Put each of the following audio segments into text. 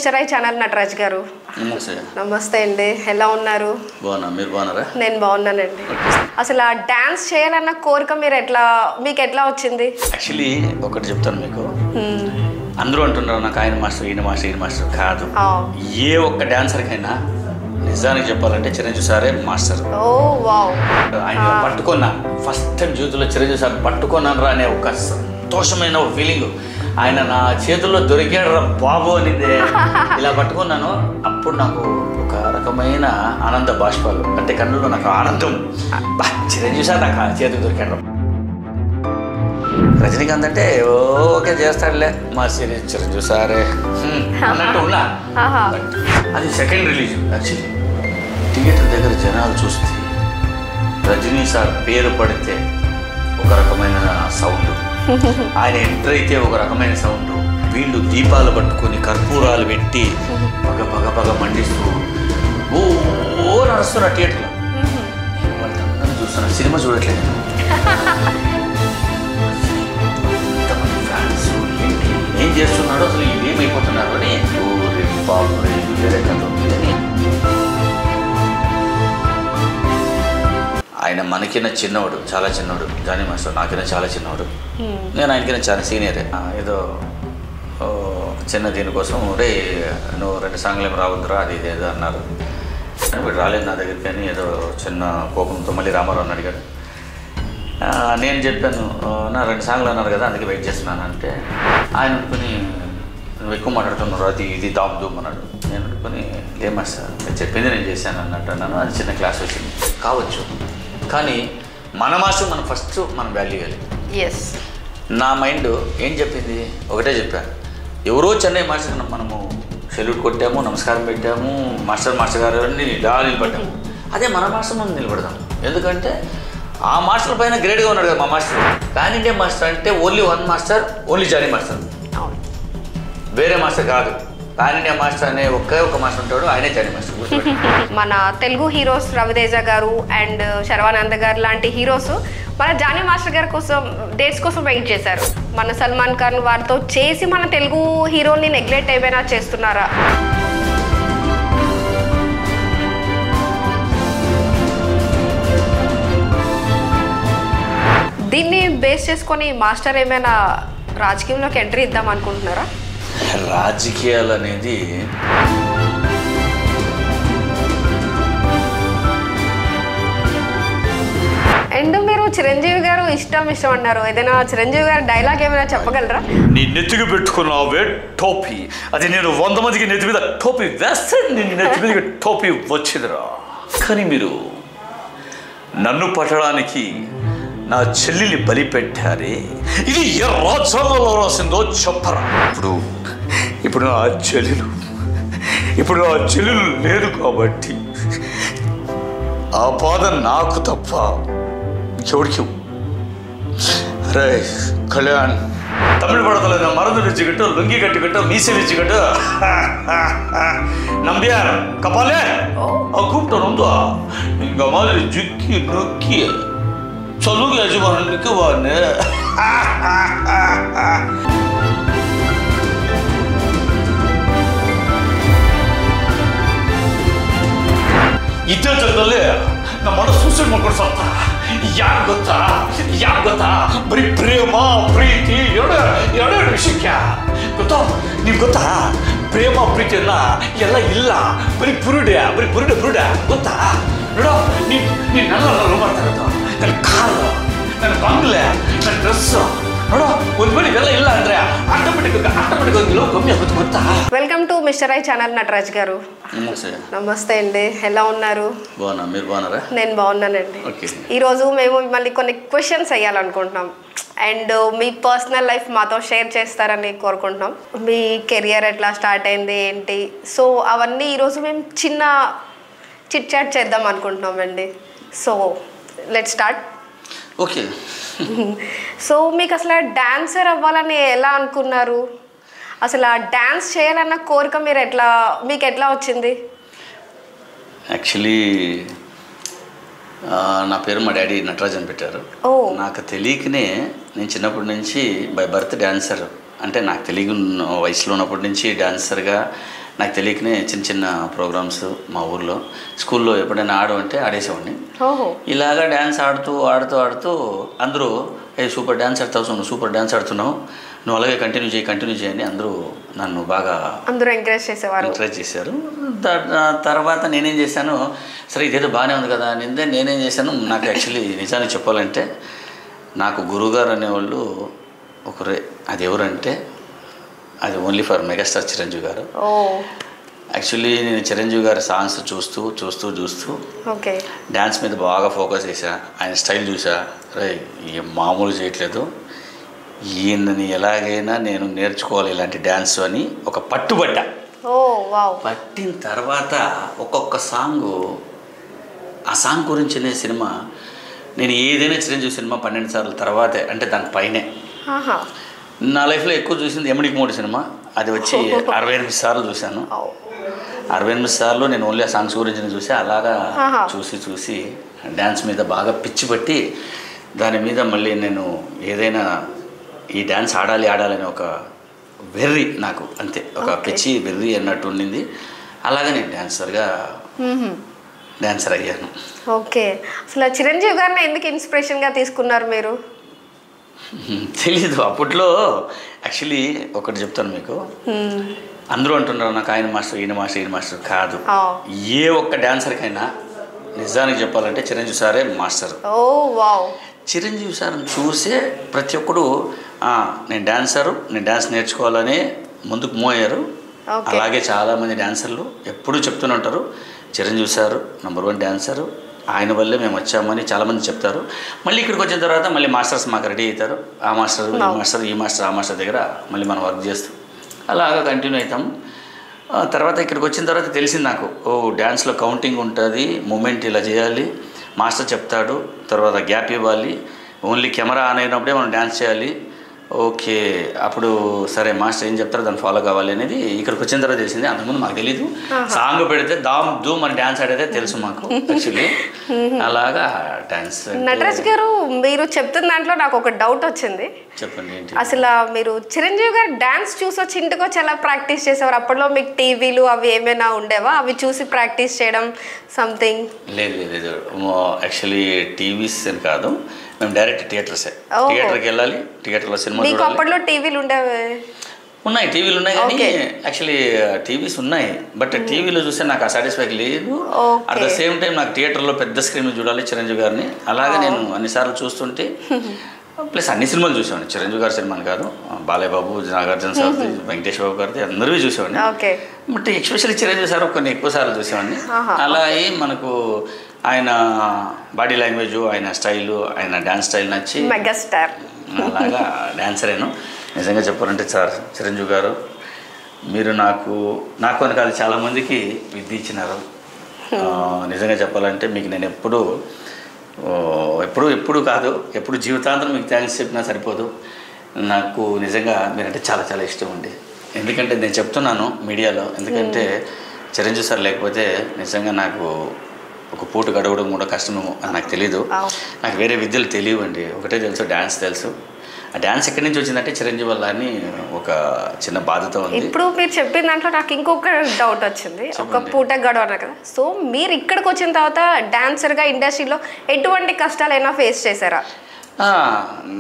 Mister I channel Nataraj గారు. నమస్తే అండి, ఎలా ఉన్నారు? మీరు బాగున్నారా? నేను బాగున్నానండి. అసలు ఆ డాన్స్ చేయాలన్న కోరిక మీకు ఎట్లా వచ్చింది? యాక్చువల్లీ ఒకటి చెప్తాను మీకు, అందరూ అంటున్నారు నాకు ఆయన మాస్టర్ ఈయన మాస్టర్ ఈయన మాస్టర్ కాదు. ఏ ఒక్క డాన్సర్కైనా నిజానికి చెప్పాలంటే చిరంజీవి సారే మాస్టర్. ఆయన పట్టుకున్నా ఫస్ట్ టైం జీవితంలో చిరంజీవి సార్ పట్టుకున్నాను రా అనే ఒక సంతోషమైన ఒక ఫీలింగ్. ఆయన నా చేతుల్లో దొరికాడు రా బాబు అనిదే ఇలా పట్టుకున్నాను. అప్పుడు నాకు ఒక రకమైన ఆనంద బాష్పాలు, అంటే కన్నుల్లో నాకు ఆనందం. చిరంజీవి సార్ నాకు చేతికి దొరికాడు. రజనీకాంత్ అంటే ఓకే చేస్తాడులే మా చిరంజీవి సారే అన్నట్టు ఉన్నా. అది సెకండ్ రిలీజ్. యాక్చువల్లీ థియేటర్ దగ్గర జనాలు చూస్తే రజనీ సార్ పేరు పడితే ఒక రకమైన సౌండ్, ఆయన ఎంటర్ అయితే ఒక రకమైన సౌండ్, వీళ్ళు దీపాలు పట్టుకొని కర్పూరాలు పెట్టి పగ పగ పగ మండిస్తూ ఓ నడుస్తున్న థియేటర్లో. వాళ్ళందరూ చూస్తున్న సినిమా చూడట్లేదు. ఫ్యాన్స్ ఏంటి ఏం చేస్తున్నాడో అసలు ఏమైపోతున్నారు అని బాబు వేరే కథ ఉంది. ఆయన మనకిన్న చిన్నవాడు, చాలా చిన్నవాడు. జానీ మాస్టర్ నాకైనా చాలా చిన్నవాడు, నేను ఆయనకైనా చాలా సీనియరే. ఏదో చిన్న దీనికోసం రే నువ్వు 2 సాంగ్లు ఏమి రావద్దురా అది ఇదేదో అన్నారు. వీడు రాలేదు నా దగ్గరికి అని ఏదో చిన్న కోపంతో మళ్ళీ రామారావు అడిగాడు. నేను చెప్పాను నా 2 సాంగ్లు అన్నారు కదా అందుకే వెయిట్ చేస్తున్నాను అంటే, ఆయన అనుకుని నువ్వు ఎక్కువ మాట్లాడుతున్నావు అది ఇది దామ్ దూమ్ అన్నాడు. నేను అనుకుని లేదు మాస్టర్ నేను చెప్పింది నేను చేశాను అన్నట్టు అన్నాను. అది చిన్న క్లాస్ వచ్చింది కావచ్చు, కానీ మన మాస్టర్ మనం ఫస్ట్ మనం వాల్యూ ఇవ్వాలి. నా మైండ్ ఏం చెప్పింది ఒకటే చెప్పాను, ఎవరో చెన్నై మాస్టర్ మనము సెల్యూట్ కొట్టాము, నమస్కారం పెట్టాము, మాస్టర్ గారు అన్ని ఇలా నిలబడ్డాము. అదే మన మాస్టర్ మనం నిలబడదాం. ఎందుకంటే ఆ మాస్టర్ పైన గ్రేట్గా ఉన్నాడు కదా మా మాస్టర్. పాన్ ఇండియా మాస్టర్ అంటే only one master, only Johnny master, వేరే మాస్టర్ కాదు. పాన్ ఇండియా మాస్టర్ అనే ఒక మాస్టర్ ఉంటాడు, ఆయనే జానీ మాస్టర్. మన తెలుగు హీరోస్ రవితేజ గారు అండ్ శర్వానంద్ గారు లాంటి హీరోస్ మన జానీ మాస్టర్ గారి కోసం డేట్స్ కోసం వెయిట్ చేశారు. మన సల్మాన్ ఖాన్ వారితో చేసి మన తెలుగు హీరోని నెగ్లెక్ట్ ఏమైనా చేస్తున్నారా? దీన్ని బేస్ చేసుకొని మాస్టర్ ఏమైనా రాజకీయంలోకి ఎంట్రీ ఇద్దాం అనుకుంటున్నారా? రాజకీయాలు అనేది అండ్ మీరు చిరంజీవి గారు ఇష్టం అన్నారు, ఏదైనా చిరంజీవి గారు డైలాగ్ ఏమైనా చెప్పగలరా? నీ నెత్తికి పెట్టుకున్నావే టోపీ, అది నేను 100 మందికి నెత్తి మీద టోపీ వేస్తే నేను నెత్తి మీద టోపీ వచ్చిందిరా. కానీ మీరు నన్ను పట్టడానికి నా చెల్లిని బలి పెట్టారే, ఇది ఏ రాజ్యాంగంలో రాసిందో చెప్పరా. ఇప్పుడు నా చెల్లెలు లేదు కాబట్టి ఆ బాధ నాకు తప్ప ఎవరికి. అరే కళ్యాణ్ தமிழ் படத்துல இந்த மருந்து வச்சுக்கிட்டு லுங்கி கட்டிக்கிட்டு மீசை வச்சுக்கிட்டு நம்பியார் கபாலே கூப்பிட்டு வந்து இங்க மாதிரி ஜுக்கி நுக்கி சொல்லுங்க யஜமான் நிற்குவான்னு ಇತ್ತೀಚೆಗೆ ನಮ್ಮ ಮನ ಸೂಸೈಡ್ ಮಾಡ್ಕೊಂಡು ಸತ್ತ. ಯಾರು ಗೊತ್ತಾ ಬರೀ ಪ್ರೇಮ ಪ್ರೀತಿ ಎರಡು ವಿಷಯಕ್ಕೆ ಗೊತ್ತಾ. ನಿಮ್ಗೆ ಗೊತ್ತಾ ಪ್ರೇಮ ಪ್ರೀತಿಯನ್ನ ಎಲ್ಲ ಇಲ್ಲ, ಬರೀ ಬುರುಡೆ ಗೊತ್ತಾ. ನೋಡೋ ನೀನೆಲ್ಲ ಲವ್ ಮಾಡ್ತಾ ಇರೋದು ನನ್ನ ಕಾರು, ನನ್ನ ಬಂಗ್ಲೆ, ನನ್ನ ಡ್ರೆಸ್ಸು. ನೋಡೋ ಒಂದ್ವೇಳೆ ಇವೆಲ್ಲ ಇಲ್ಲ ಅಂದ್ರೆ ಆಟೋಮೆಟಿಕ್ ಲವ್ ಕಮ್ಮಿ ಆಗುತ್ತೆ ಗೊತ್ತಾ. Welcome to mister I channel Nataraj గారు. నమస్తే అండి, ఎలా ఉన్నారు? మీరు బాగున్నారా? నేను బాగున్నానండి. ఈరోజు మేము మిమ్మల్ని కొన్ని క్వశ్చన్స్ వేయాలనుకుంటున్నాం అండ్ మీ పర్సనల్ లైఫ్ మాతో షేర్ చేస్తారని కోరుకుంటున్నాం. మీ కెరియర్ ఎట్లా స్టార్ట్ అయింది ఏంటి, సో అవన్నీ ఈరోజు మేము చిన్న చిట్ చాట్ చేద్దాం అనుకుంటున్నాం అండి. So let start. Okay. So మీకు అసలు డాన్సర్ అవ్వాలని ఎలా అనుకున్నారు? అసలు ఆ డాన్స్ చేయాలన్న కోరిక మీకు ఎట్లా వచ్చింది? యాక్చువల్లీ నా పేరు మా డాడీ నటరాజ్ అని పెట్టారు. నాకు తెలియకనే నేను చిన్నప్పటి నుంచి బై బర్త్ డాన్సర్, అంటే నాకు తెలియని వయసులో ఉన్నప్పటి నుంచి డాన్సర్గా నాకు తెలియకనే చిన్న చిన్న ప్రోగ్రామ్స్ మా ఊర్లో స్కూల్లో ఎప్పుడైనా అంటే ఆడేసేవాడిని. ఇలాగా డ్యాన్స్ ఆడుతూ ఆడుతూ ఆడుతూ అందరూ సూపర్ డ్యాన్స్ ఆడుతావు, నువ్వు సూపర్ డ్యాన్స్ ఆడుతున్నావు, నువ్వు అలాగే కంటిన్యూ చేయని అందరూ నన్ను బాగా ఎంకరేజ్ చేశారు. తర్వాత నేనేం చేశాను, సరే ఇదేదో బాగానే ఉంది కదా అని నేనేం చేశాను, నాకు యాక్చువల్లీ నిజానికి చెప్పాలంటే నాకు గురువుగారు అనేవాళ్ళు ఒకరే. అది ఎవరంటే అది ఓన్లీ ఫర్ మెగాస్టార్ చిరంజీవి గారు. యాక్చువల్లీ నేను చిరంజీవి గారి సాంగ్స్ చూస్తూ చూస్తూ చూస్తూ డ్యాన్స్ మీద బాగా ఫోకస్ చేశా. ఆయన స్టైల్ చూసా, ఏం మామూలు చేయట్లేదు, ఈయనని ఎలాగైనా నేను నేర్చుకోవాలి ఇలాంటి డ్యాన్స్ అని ఒక పట్టుబడ్డా. పట్టిన తర్వాత ఒక్కొక్క సాంగు, ఆ సాంగ్ గురించిన సినిమా నేను ఏదైనా చిరంజీవి సినిమా 12 సార్లు తర్వాతే, అంటే దానిపైనే. నా లైఫ్లో ఎక్కువ చూసింది ఎమ్మడికి మూడు సినిమా, అది వచ్చి 68 సార్లు చూశాను. 68 సార్లు నేను ఓన్లీ ఆ సాంగ్స్ గురించి చూసి అలాగా చూసి చూసి డ్యాన్స్ మీద బాగా పిచ్చి పట్టి దాని మీద మళ్ళీ నేను ఏదైనా ఈ డ్యాన్స్ ఆడాలి అని ఒక వెర్రి నాకు, అంతే, ఒక పిచ్చి వెర్రి అన్నట్టు ఉండింది. అలాగే నేను డాన్సర్ అయ్యాను. ఓకే, అసలు చిరంజీవి గారిని ఎందుకు ఇన్స్పిరేషన్గా తీసుకున్నారు మీరు? తెలీదు. అప్పట్లో యాక్చువల్లీ ఒకటి చెప్తాను మీకు, అందరూ అంటున్నారు నాకు ఆయన మాస్టర్ ఈయన మాస్టర్ కాదు. ఏ ఒక్క డాన్సర్కైనా నిజానికి చెప్పాలంటే చిరంజీవి సారే మాస్టర్. చిరంజీవి సార్ని చూసే ప్రతి ఒక్కడు నేను డ్యాన్స్ నేర్చుకోవాలని ముందుకు మోయారు. అలాగే చాలామంది డాన్సర్లు ఎప్పుడూ చెప్తూనే ఉంటారు చిరంజీవి సారు నంబర్ 1 డాన్సరు, ఆయన వల్లే మేము వచ్చామని చాలామంది చెప్తారు. మళ్ళీ ఇక్కడికి వచ్చిన తర్వాత మళ్ళీ మాస్టర్స్ మాకు రెడీ అవుతారు. ఆ మాస్టర్ ఈ మాస్టర్ దగ్గర మళ్ళీ మనం వర్క్ చేస్తాం, అలాగా కంటిన్యూ అవుతాం. తర్వాత ఇక్కడికి వచ్చిన తర్వాత తెలిసింది నాకు, డ్యాన్స్లో కౌంటింగ్ ఉంటుంది, మూమెంట్ ఇలా చేయాలి, మాస్టర్ చెప్తాడు, తర్వాత గ్యాప్ ఇవ్వాలి, ఓన్లీ కెమెరా ఆన్ అయినప్పుడే మనం డ్యాన్స్ చేయాలి. ఓకే, అప్పుడు సరే మాస్టర్ ఏం చెప్తారో దాన్ని ఫాలో కావాలి అనేది ఇక్కడికి వచ్చిన తర్వాత తెలిసింది. అంతకుముందు మాకు తెలీదు. సాంగ్ పెడితే ధూమ్ అని డ్యాన్స్ ఆడేదే తెలుసు మాకు యాక్చువల్లీ. అలాగా డ్యాన్స్. నటరాజ్ గారు, మీరు చెప్తున్న దాంట్లో నాకు ఒక డౌట్ వచ్చింది. చెప్పండి. అసలు మీరు చిరంజీవి గారు డ్యాన్స్ చూసి వచ్చి ఇంటికి వచ్చి ఎలా ప్రాక్టీస్ చేసేవారు? అప్పట్లో మీకు టీవీలు అవి ఏమైనా ఉండేవా, అవి చూసి ప్రాక్టీస్ చేయడం సంథింగ్? లేదు, యాక్చువల్లీ టీవీస్ అని కాదు, మేము డైరెక్ట్ థియేటర్కి వెళ్ళాలి, థియేటర్లో సినిమా చూడాలి. అప్పట్లో టీవీలు ఉండేవి? ఉన్నాయి, టీవీలు ఉన్నాయి, కానీ యాక్చువల్లీ టీవీస్ ఉన్నాయి, బట్ టీవీలో చూస్తే నాకు ఆ సాటిస్ఫై లేదు. అట్ ద సేమ్ టైం నాకు థియేటర్లో పెద్ద స్క్రీన్ చూడాలి చిరంజీవి గారిని. అలాగే నేను అన్నిసార్లు చూస్తుంటే ప్లస్ అన్ని సినిమాలు చూసేవాడిని, చిరంజీవి గారి సినిమాని కాదు, బాలయ్య బాబు, నాగార్జున సార్ది, వెంకటేష్ బాబు గారిది, అందరివి చూసేవాడిని. బట్ ఎస్పెషల్లీ చిరంజీవి సార్ కొన్ని ఎక్కువ సార్లు చూసేవాడిని. అలా మనకు ఆయన బాడీ లాంగ్వేజ్, ఆయన స్టైలు, ఆయన డ్యాన్స్ స్టైల్ నచ్చి అలాగా డాన్సర్ అయినా. నిజంగా చెప్పాలంటే సార్ చిరంజీవి గారు, మీరు నాకు అని కాదు చాలామందికి విద్య ఇచ్చినారు. నిజంగా చెప్పాలంటే మీకు నేను ఎప్పుడు కాదు, ఎప్పుడు జీవితాంతం మీకు థ్యాంక్స్ చెప్పినా సరిపోదు. నాకు నిజంగా మీరంటే చాలా చాలా ఇష్టం ఉంది. ఎందుకంటే నేను చెప్తున్నాను మీడియాలో, ఎందుకంటే చిరంజీవి సార్ లేకపోతే నిజంగా నాకు ఒక పూట గడవడం కూడా కష్టము అని నాకు తెలీదు. నాకు వేరే విద్యలు తెలియవండి, ఒకటే తెలుసు, డ్యాన్స్ తెలుసు. ఆ డ్యాన్స్ ఎక్కడి నుంచి వచ్చిందంటే చిరంజీవి వల్ల అని ఒక చిన్న బాధతో ఉంది. ఇప్పుడు మీరు చెప్పిన దాంట్లో నాకు ఇంకొక డౌట్ వచ్చింది, ఒక పూట గడవన్నారు కదా, సో మీరు ఇక్కడికి వచ్చిన తర్వాత డాన్సర్గా ఇండస్ట్రీలో ఎటువంటి కష్టాలైనా ఫేస్ చేశారా?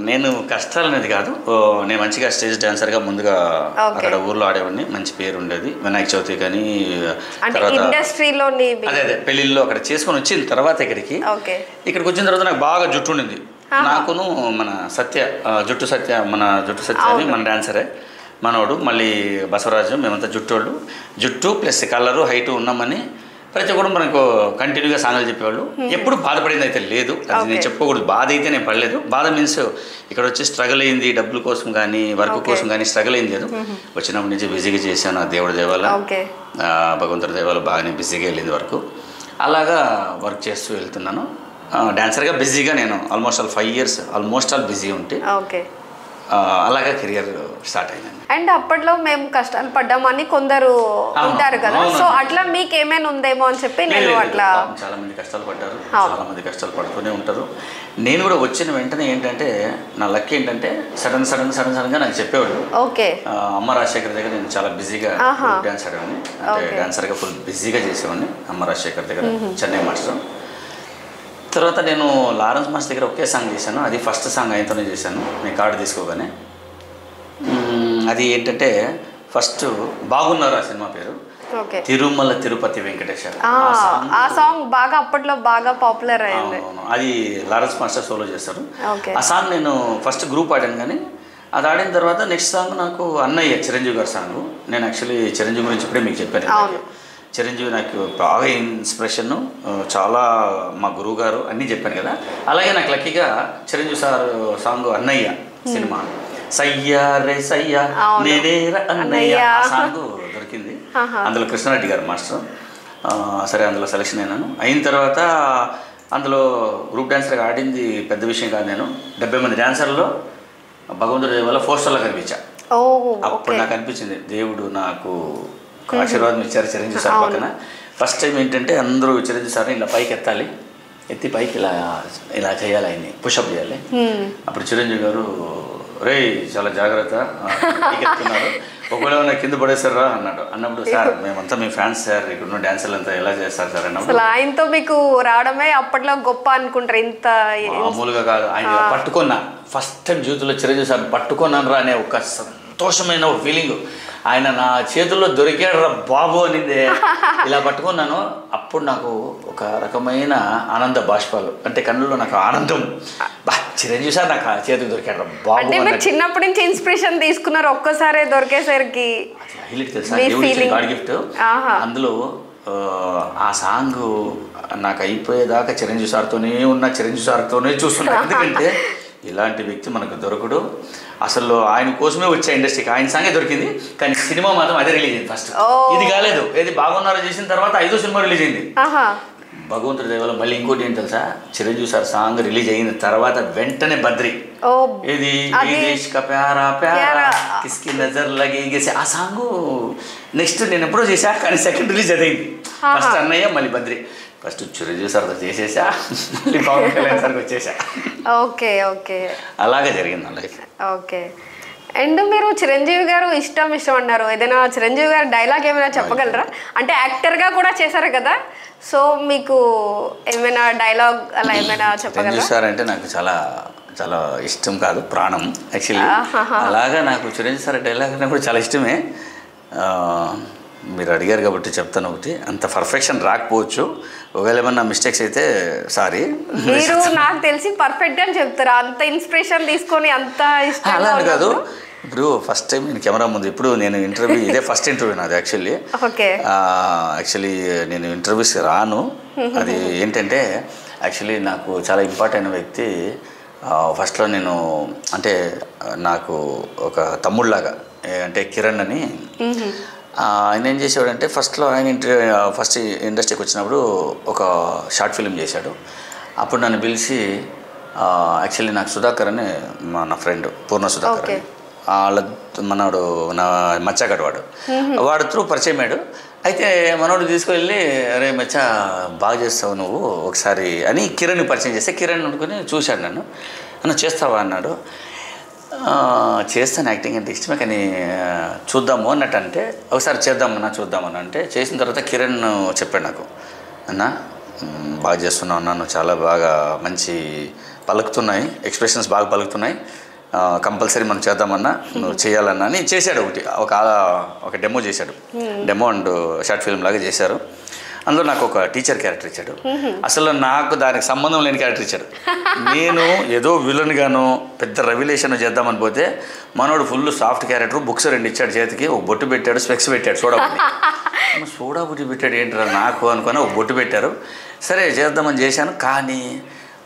నేను కష్టాలు అనేది కాదు, నేను మంచిగా స్టేజ్ డాన్సర్గా ముందుగా అక్కడ ఊర్లో ఆడేవాడిని, మంచి పేరు ఉండేది. వినాయక చవితి కానీ ఇండస్ట్రీలో అదే పెళ్ళిళ్ళు అక్కడ చేసుకొని వచ్చిన తర్వాత ఇక్కడికి వచ్చిన తర్వాత నాకు బాగా జుట్టు ఉండింది. నాకును మన జుట్టు సత్య అని మన డాన్సరే మనోడు, మళ్ళీ బసవరాజు, మేమంతా జుట్టు ప్లస్ కలరు హైటు ఉన్నామని ప్రతి ఒక్కరు మనకు కంటిన్యూగా సాంగ్లు చెప్పేవాళ్ళు. ఎప్పుడు బాధపడింది అయితే లేదు, అది నేను చెప్పుకోకూడదు. బాధ అయితే నేను పడలేదు. బాధ మీన్స్ ఇక్కడ వచ్చి స్ట్రగుల్ అయింది, డబ్బుల కోసం కానీ వర్క్ కోసం కానీ స్ట్రగుల్ అయింది లేదు. వచ్చినప్పటి నుంచి బిజీగా చేశాను, దేవుడి దేవాల భగవంతుడి దేవాల బాగానే బిజీగా వెళ్ళింది వర్క్. అలాగా వర్క్ చేస్తూ వెళ్తున్నాను. డాన్సర్గా బిజీగా నేను ఆల్మోస్ట్ 5 years బిజీ ఉంటే అలాగా కెరియర్ స్టార్ట్ అయిందండి. అండ్ అప్పట్లో మేము కష్టాలు పడ్డామని కొందరు ఉంటారు కదా, సో అట్లా మీకు ఏమైనా ఉందేమో అని చెప్పి నేను అట్లా. చాలా మంది కష్టాలు పడ్డారు, చాలా మంది కష్టాలు పడుతూనే ఉంటారు. నేను కూడా వచ్చిన వెంటనే ఏంటంటే నా లక్ ఏంటంటే సడన్గా నాకు చెప్పేవాడు. ఓకే. అమ్మ రాజశేఖర్ దగ్గర నేను చాలా బిజీగా డ్యాన్స్ ఆడేవాడిని, అంటే డాన్సర్గా ఫుల్ బిజీగా చేసేవాడిని అమ్మ రాజశేఖర్ దగ్గర, చెన్నై మాస్టర్. తర్వాత నేను లారెన్స్ మాస్టర్ దగ్గర ఒకే సాంగ్ చేశాను, అది ఫస్ట్ సాంగ్ ఆయనతోనే చేశాను నేను కార్డు తీసుకోగానే. అది ఏంటంటే ఫస్ట్ బాగున్నారు ఆ సినిమా పేరు, తిరుమల తిరుపతి వెంకటేశ్వర. ఆ సాంగ్ బాగా అప్పట్లో బాగా పాపులర్ అయింది. అది లారెన్స్ మాస్టర్ సోలో చేస్తారు. ఆ సాంగ్ నేను ఫస్ట్ గ్రూప్ ఆడాను, కానీ అది ఆడిన తర్వాత నెక్స్ట్ సాంగ్ నాకు అన్నయ్య చిరంజీవి గారి సాంగ్. నేను యాక్చువల్లీ చిరంజీవి గురించి ఇప్పుడే మీకు చెప్పాను. చిరంజీవి నాకు బాగా ఇన్స్పిరేషన్, చాలా మా గురువు గారు అన్నీ చెప్పాను కదా. అలాగే నాకు లక్కీగా చిరంజీవి సార్ సాంగ్ అన్నయ్య సినిమా, సయ్యా రే సయ్యా నేనే అన్నయ్య సాంగ్ దొరికింది. అందులో కృష్ణారెడ్డి గారు మాస్టర్. సరే అందులో సెలెక్షన్ అయిన తర్వాత అందులో గ్రూప్ డాన్సర్గా ఆడింది పెద్ద విషయం కాదు. నేను 70 మంది డాన్సర్లో భగవంతుడి వల్ల పోస్టర్లో కనిపించా. అప్పుడు నాకు అనిపించింది దేవుడు నాకు ఆశీర్వాదం ఇచ్చారు చిరంజీవి సార్ పక్కన. ఫస్ట్ టైం ఏంటంటే అందరూ చిరంజీవి సార్ని ఇలా పైకి ఎత్తాలి, ఎత్తి పైకి ఇలా చేయాలి, ఆయన్ని పుషప్ చేయాలి. అప్పుడు చిరంజీవి గారు రే చాలా జాగ్రత్త ఎత్తున్నారు, ఒకవేళ నాకు కింద పడేసారా అన్నప్పుడు సార్ మేమంతా మీ ఫ్యాన్స్ సార్, ఇక్కడ డాన్సర్లు అంతా ఎలా చేస్తారు సార్ అన్నప్పుడు ఆయనతో మీకు రావడమే అప్పట్లో గొప్ప అనుకుంటారు. ఇంత మామూలుగా కాదు, ఆయన పట్టుకున్నా ఫస్ట్ టైం జీవితంలో చిరంజీవి సార్ పట్టుకున్నాను రా అనే ఒక సంతోషమైన ఒక ఫీలింగ్. ఆయన నా చేతుల్లో దొరికాడు రా బాబు అనిందే, ఇలా పట్టుకున్నాను. అప్పుడు నాకు ఒక రకమైన ఆనంద బాష్పాలు, అంటే కన్నుల్లో నాకు ఆనందం, బా చిరంజీవి సార్ నాకు చేతికి దొరికాడు రా బాబు. అంటే మీరు చిన్నప్పటి నుంచి ఇన్స్పిరేషన్ తీసుకున్నారు, ఒక్కసారే దొరికేసరికి హైలైట్ తెలుసా గాడ్ గిఫ్ట్. అందులో ఆ సాంగ్ నాకు అయిపోయేదాకా చిరంజీవి సార్తోనే చూస్తున్నా. ఎందుకంటే ఇలాంటి వ్యక్తి మనకు దొరకడు, అసలు ఆయన కోసమే వచ్చే ఇండస్ట్రీకి, ఆయన సాంగే దొరికింది. కానీ సినిమా మాత్రం అదే రిలీజ్ అయింది ఫస్ట్, ఇది కాలేదు. ఏది బాగున్నారో చేసిన తర్వాత 5వ సినిమా రిలీజ్ అయింది భగవంతుడి దయ వల్ల. మళ్ళీ ఇంకోటి ఏంటి తెలుసా, చిరంజీవి సార్ సాంగ్ రిలీజ్ అయిన తర్వాత వెంటనే బద్రి ఇది దేశ్ కా ప్యారా ప్యారా కిస్కి నజర్ లగేగేసి ఆ సాంగ్ నెక్స్ట్ నేను ఎప్పుడో చేశా, కానీ సెకండ్ రిలీజ్ అదైంది. ఫస్ట్ అన్నయ్య, మళ్ళీ బద్రి. ఫస్ట్ చిరంజీవి సార్తో చేసేసా, మళ్ళీ పవన్ కళ్యాణ్ సార్కి వచ్చేసా. ఓకే ఓకే, అలాగే జరిగింది నా లైఫ్. ఓకే. అండ్ మీరు చిరంజీవి గారు ఇష్టం అన్నారు, ఏదైనా చిరంజీవి గారు డైలాగ్ ఏమైనా చెప్పగలరా? అంటే యాక్టర్గా కూడా చేశారు కదా, సో మీకు ఏమైనా డైలాగ్ అలా ఏమైనా చెప్పగలరా? చిరంజీవి సార్ అంటే నాకు చాలా చాలా ఇష్టం కాదు, ప్రాణం యాక్చువల్లీ. అలాగా నాకు చిరంజీవి సార్ డైలాగ్ అంటే కూడా చాలా ఇష్టమే. మీరు అడిగారు కాబట్టి చెప్తాను ఒకటి, అంత పర్ఫెక్షన్ రాకపోవచ్చు, ఒకవేళ ఏమన్నా మిస్టేక్స్ అయితే సారీ. మీరు నాకు తెలిసి పర్ఫెక్ట్ అని చెప్తారు, అంత ఇన్స్పిరేషన్ తీసుకొని అంత ఇష్టం. అలా కాదు, ఇప్పుడు ఫస్ట్ టైం నేను కెమెరా ముందు, ఇప్పుడు నేను ఇంటర్వ్యూ ఇదే ఫస్ట్ ఇంటర్వ్యూ నాది యాక్చువల్లీ. యాక్చువల్లీ నేను ఇంటర్వ్యూస్కి రాను. అది ఏంటంటే యాక్చువల్లీ నాకు చాలా ఇంపార్టెంట్ వ్యక్తి. ఫస్ట్లో నేను అంటే నాకు ఒక తమ్ముళ్ళలాగా, అంటే కిరణ్ అని. ఆయన ఏం చేసేవాడంటే ఫస్ట్లో ఆయన ఫస్ట్ ఇండస్ట్రీకి వచ్చినప్పుడు ఒక షార్ట్ ఫిల్మ్ చేశాడు. అప్పుడు నన్ను పిలిచి యాక్చువల్లీ నాకు సుధాకర్ అని నా ఫ్రెండ్ పూర్ణ సుధాకర్ అని, వాళ్ళ మనోడు నా మచ్చాగడ్ వాడు త్రూ పరిచయం అయ్యాడు. అయితే మనోడు తీసుకువెళ్ళి అరే మచ్చా బాగా చేస్తావు నువ్వు ఒకసారి అని కిరణ్ని పరిచయం చేస్తే, కిరణ్ అనుకుని చూశాడు నన్ను, అన్న చేస్తావా అన్నాడు. చేస్తాను, యాక్టింగ్ అంటే ఇష్టమే, కానీ చూద్దాము అన్నట్టు. అంటే ఒకసారి చేద్దామన్నా చూద్దామని అంటే చేసిన తర్వాత కిరణ్ చెప్పాడు నాకు, అన్న బాగా చేస్తున్నావు అన్న, నువ్వు చాలా బాగా మంచి పలుకుతున్నాయి, ఎక్స్ప్రెషన్స్ బాగా పలుకుతున్నాయి, కంపల్సరీ మనం చేద్దామన్నా, నువ్వు చేయాలన్నా అని చేశాడు. ఒక డెమో చేశాడు, డెమో అండ్ షార్ట్ ఫిల్మ్ లాగా చేశారు. అందులో నాకు ఒక టీచర్ క్యారెక్టర్ ఇచ్చాడు. అసలు నాకు దానికి సంబంధం లేని క్యారెక్టర్ ఇచ్చాడు. నేను ఏదో విలన్ గాను పెద్ద రెవల్యూషన్ చేద్దామని పోతే మనోడు ఫుల్ సాఫ్ట్ క్యారెక్టర్, బుక్స్ 2 ఇచ్చాడు చేతికి, ఒక బొట్టు పెట్టాడు, స్పెక్స్ పెట్టాడు, సోడా బుట్టి పెట్టాడు ఏంటరా నాకు అనుకుని ఒక బొట్టు పెట్టారు. సరే చేద్దామని చేశాను, కానీ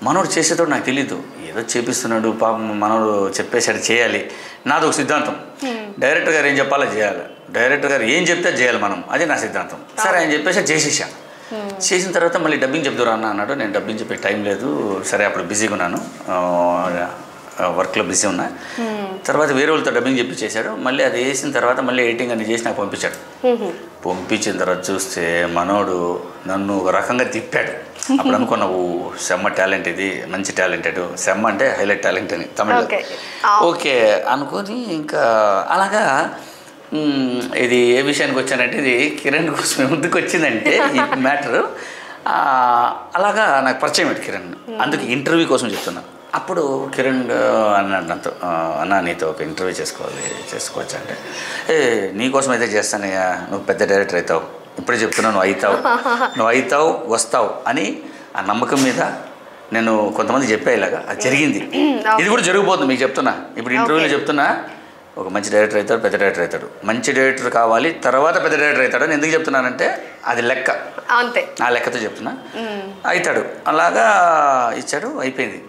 మనోడు చేసేటోడు నాకు తెలీదు, ఏదో చేపిస్తున్నాడు పాపం, మనోడు చెప్పేసాడు చేయాలి. నాది ఒక సిద్ధాంతం, డైరెక్టర్ గారు ఏం చెప్పాలో చేయాలి, డైరెక్టర్ గారు ఏం చెప్తే చేయాలి మనం, అది నా సిద్ధాంతం. సరే ఆయన చెప్పేసి చేసేసా. చేసిన తర్వాత మళ్ళీ డబ్బింగ్ చెప్తారు అన్నాడు. నేను డబ్బింగ్ చెప్పే టైం లేదు, సరే అప్పుడు బిజీగా ఉన్నాను, వర్క్లో బిజీ ఉన్నా. తర్వాత వేరే వాళ్ళతో డబ్బింగ్ చెప్పి చేశాడు. మళ్ళీ అది వేసిన తర్వాత మళ్ళీ ఎడిటింగ్ అన్ని చేసి నాకు పంపించాడు. పంపించిన తర్వాత చూస్తే మనోడు నన్ను ఒక రకంగా తిప్పాడు. అప్పుడు అనుకున్నావు సెమ్మ టాలెంట్, ఇది మంచి టాలెంటెడ్, సెమ్మ అంటే హైలైట్ టాలెంట్ అని తమిళ. ఓకే అనుకొని ఇంకా అలాగా ఇది ఏ విషయానికి వచ్చానంటే, ఇది కిరణ్ కోసం ముందుకు వచ్చిందంటే ఈ మ్యాటరు. అలాగా నాకు పరిచయం ఏంటి కిరణ్, అందుకు ఇంటర్వ్యూ కోసం చెప్తున్నా. అప్పుడు కిరణ్ అన్నాడు నాతో, అన్న నీతో ఒక ఇంటర్వ్యూ చేసుకోవచ్చు అంటే, నీకోసం అయితే చేస్తానయ్యా, నువ్వు పెద్ద డైరెక్టర్ అవుతావు, ఇప్పుడే చెప్తున్నావు, నువ్వు అవుతావు వస్తావు అని ఆ నమ్మకం మీద నేను కొంతమంది చెప్పా. ఇలాగా అది జరిగింది, ఇది కూడా జరిగిపోతుంది మీకు చెప్తున్నా. ఇప్పుడు ఇంటర్వ్యూలో చెప్తున్నా, ఒక మంచి డైరెక్టర్ అవుతాడు, పెద్ద డైరెక్టర్ అవుతాడు, మంచి డైరెక్టర్ కావాలి తర్వాత పెద్ద డైరెక్టర్ అవుతాడు అని ఎందుకు చెప్తున్నానంటే అది లెక్క, అంతే, ఆ లెక్కతో చెప్తున్నా. అవుతాడు, అలాగా ఇచ్చాడు, అయిపోయింది.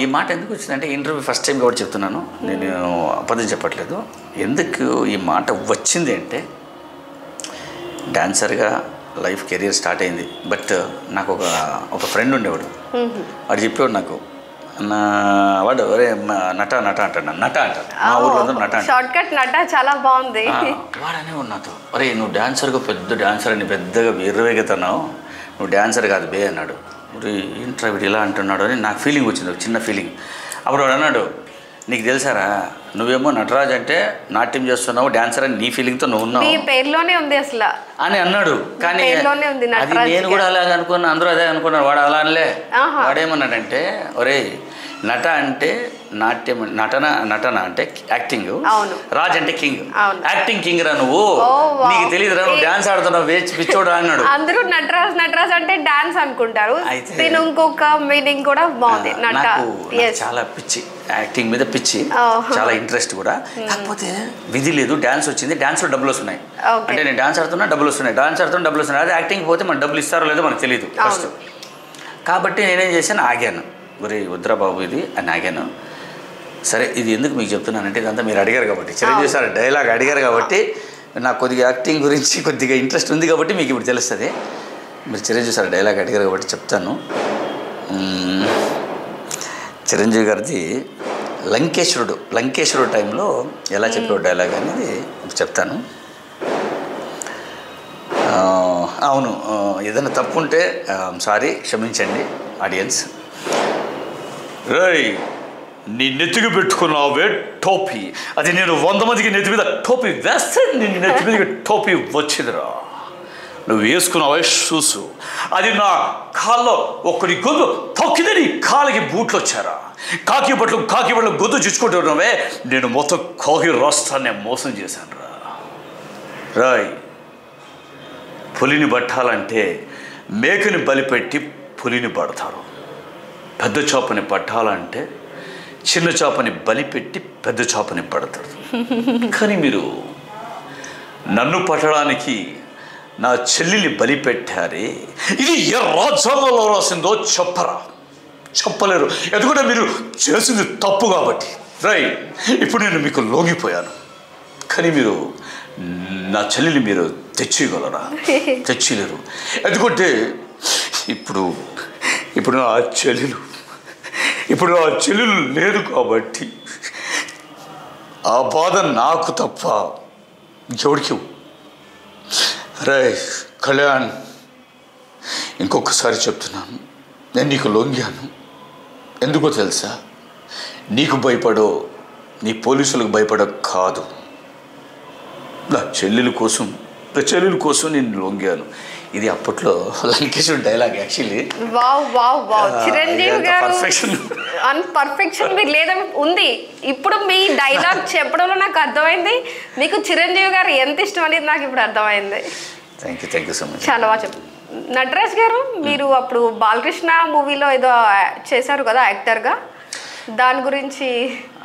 ఈ మాట ఎందుకు వచ్చిందంటే ఇంటర్వ్యూ ఫస్ట్ టైం కాబట్టి చెప్తున్నాను, నేను అబద్ధం చెప్పట్లేదు. ఎందుకు ఈ మాట వచ్చింది అంటే, డాన్సర్గా లైఫ్ కెరీర్ స్టార్ట్ అయింది. బట్ నాకు ఒక ఫ్రెండ్ ఉండేవాడు, వాడు చెప్పేవాడు నాకు, వాడు ఒరే నట అంటాడు, నట అంటాడు, మా ఊర్లో నట నట చాలా బాగుంది. వాడనే నాతో, అరే నువ్వు డాన్సర్గా పెద్ద డాన్సర్ అని పెద్దగా విర్రవేగుతున్నావు, నువ్వు డాన్సర్ కాదు బే అన్నాడు. మరి ఏంట్రా వీడు ఇలా అంటున్నాడు అని నాకు ఫీలింగ్ వచ్చింది, ఒక చిన్న ఫీలింగ్. అప్పుడు వాడు అన్నాడు, నీకు తెలుసారా నువ్వేమో నటరాజ్ అంటే నాట్యం చేస్తున్నావు, డాన్సర్ అని నీ ఫీలింగ్తో నువ్వు ఉన్నావు, నీ పేరులోనే ఉంది అసలు అని అన్నాడు. కానీ అది నేను కూడా అలాగే అనుకున్నా, అందరూ అదే అనుకున్నారు. వాడు అలా అనలే, వాడేమన్నాడంటే, ఒరే నట అంటే నాట్యం, నటన అంటే యాక్టింగ్, రాజ్ అంటే కింగ్, యాక్టింగ్ కింగ్ రా నువ్వు, నీకు తెలియదురా, నువ్వు డాన్స్ ఆడుతున్నావు వేచి పిచ్చోడా అన్నాడు. అందరూ నటరాజ్ అంటే డాన్స్ అనుకుంటారు, ఇంకొక మీనింగ్ కూడా బాగుంది. చాలా పిచ్చి, యాక్టింగ్ మీద పిచ్చి, చాలా ఇంట్రెస్ట్ కూడా. కాకపోతే విధి లేదు, డాన్స్ వచ్చింది, డాన్స్లో డబ్బులు వస్తున్నాయి అంటే నేను డాన్స్ ఆడుతున్నా డబ్బులు వస్తున్నాయి, డాన్స్ ఆడుతున్నా డబ్బులు వస్తున్నాయి. అదే యాక్టింగ్ పోతే మనకు డబ్బులు ఇస్తారో లేదో మనకు తెలియదు ఫస్ట్. కాబట్టి నేనేం చేశాను, ఆగాను, ఒరే వద్దురా బాబు ఇది అని ఆగాను. సరే ఇది ఎందుకు మీకు చెప్తున్నానంటే, ఇదంతా మీరు అడిగారు కాబట్టి, చిరంజీవి సార్ డైలాగ్ అడిగారు కాబట్టి, నాకు కొద్దిగా యాక్టింగ్ గురించి కొద్దిగా ఇంట్రెస్ట్ ఉంది కాబట్టి మీకు ఇప్పుడు తెలుస్తుంది. మీరు చిరంజీవి సార్ డైలాగ్ అడిగారు కాబట్టి చెప్తాను. చిరంజీవి గారిది లంకేశ్వరుడు టైంలో ఎలా చెప్పాడు డైలాగ్ అనేది చెప్తాను. అవును, ఏదైనా తప్పు ఉంటే సారీ, క్షమించండి ఆడియన్స్. రేయ్ నీ నెత్తికి పెట్టుకున్నావే టోపీ, అది నేను 100 మందికి నెత్తి మీద టోపీ వేస్తే నేను నెత్తి మీదకి టోపీ వచ్చిందిరా. నువ్వు వేసుకున్నావే షూస్, అది నా కాల్లో ఒకటి గొంతు తొక్కితే నీ కాలికి బూట్లు వచ్చారా. కాకి బట్టలు గొంతు చుచ్చుకుంటున్నావే, నేను మొత్తం కాకి రాష్ట్రాన్ని మోసం చేశాను రా. రాయ్ పులిని పట్టాలంటే మేకని బలిపెట్టి పులిని పడతారు, పెద్ద చేపని పట్టాలంటే చిన్న చేపని బలిపెట్టి పెద్ద చేపని పడతారు. కానీ మీరు నన్ను పట్టడానికి నా చెల్లిని బలిపెట్టారే, ఇది ఏ రాజ్యాంగంలో రాసిందో చెప్పలేరు, ఎందుకంటే మీరు చేసింది తప్పు కాబట్టి. ఇప్పుడు నేను మీకు లొంగిపోయాను, కానీ మీరు నా చెల్లిని మీరు తెచ్చలేరు, ఎందుకంటే ఇప్పుడు నా చెల్లెలు లేదు కాబట్టి ఆ బాధ నాకు తప్ప ఎవడికి. రే కళ్యాణ్, ఇంకొకసారి చెప్తున్నాను, నేను నీకు లొంగాను. ఎందుకో తెలుసా, నీకు భయపడో నీ పోలీసులకు భయపడో కాదు, నా చెల్లెల కోసం నేను లొంగాను. ఇది అప్పట్లో లంకేశ్వర్ డైలాగ్ యాక్చువల్లీ. చిరంజీవి గారు పర్ఫెక్షన్ మీకు లేదా ఉంది. ఇప్పుడు మీ డైలాగ్ చెప్పడంలో నాకు అర్థమైంది మీకు చిరంజీవి గారు ఎంత ఇష్టం అనేది నాకు ఇప్పుడు అర్థమైంది. Thank you so much. చాలా బాగా చెప్పండి. నటరాజ్ గారు, మీరు అప్పుడు బాలకృష్ణ మూవీలో ఏదో చేశారు కదా యాక్టర్గా, దాని గురించి.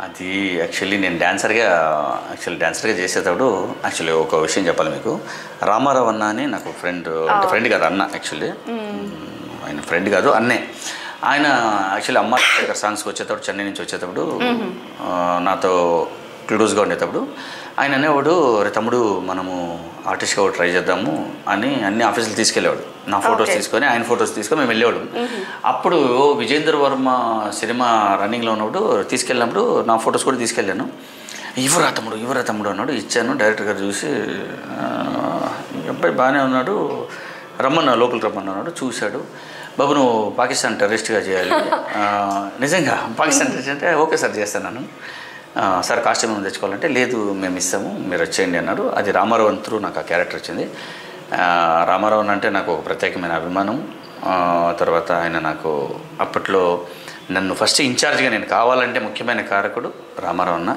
అది యాక్చువల్లీ నేను డాన్సర్గా చేసేటప్పుడు యాక్చువల్లీ ఒక విషయం చెప్పాలి మీకు. రామారావు అన్న అని నాకు ఫ్రెండ్ కాదు అన్న, యాక్చువల్లీ ఆయన ఫ్రెండ్ కాదు అన్నే. ఆయన యాక్చువల్లీ అమ్మ సాంగ్స్కి వచ్చేటప్పుడు, చెన్నై నుంచి వచ్చేటప్పుడు నాతో క్లోజ్గా ఉండేటప్పుడు ఆయన అనేవాడు, రే తమ్ముడు మనము ఆర్టిస్ట్గా ట్రై చేద్దాము అని అన్ని ఆఫీసులు తీసుకెళ్ళేవాడు. నా ఫొటోస్ తీసుకొని ఆయన ఫొటోస్ తీసుకొని మేము వెళ్ళేవాడు. అప్పుడు విజేంద్ర వర్మ సినిమా రన్నింగ్లో ఉన్నప్పుడు తీసుకెళ్ళినప్పుడు నా ఫొటోస్ కూడా తీసుకెళ్ళాను. ఇవ్వరా తమ్ముడు అన్నాడు. ఇచ్చాను. డైరెక్టర్ గారు చూసి అబ్బాయి బాగానే ఉన్నాడు, లోపలికి రమ్మన్నాడు. చూశాడు. బాబు నువ్వు పాకిస్తాన్ టెర్రరిస్ట్గా చేయాలి. నిజంగా పాకిస్తాన్ టెర్రరిస్ట్ అంటే ఓకే సార్ చేస్తాను. సార్ కాస్ట్యూమ్ ఏమైనా తెచ్చుకోవాలంటే లేదు మేము ఇస్తాము మీరు వచ్చేయండి అన్నాడు. అది రామారావు త్రూ నాకు ఆ క్యారెక్టర్ వచ్చింది. రామారావు అంటే నాకు ఒక ప్రత్యేకమైన అభిమానం. తర్వాత ఆయన నాకు అప్పట్లో నన్ను ఫస్ట్ ఇన్ఛార్జ్గా నేను కావాలంటే ముఖ్యమైన కారకుడు రామారావు అన్న.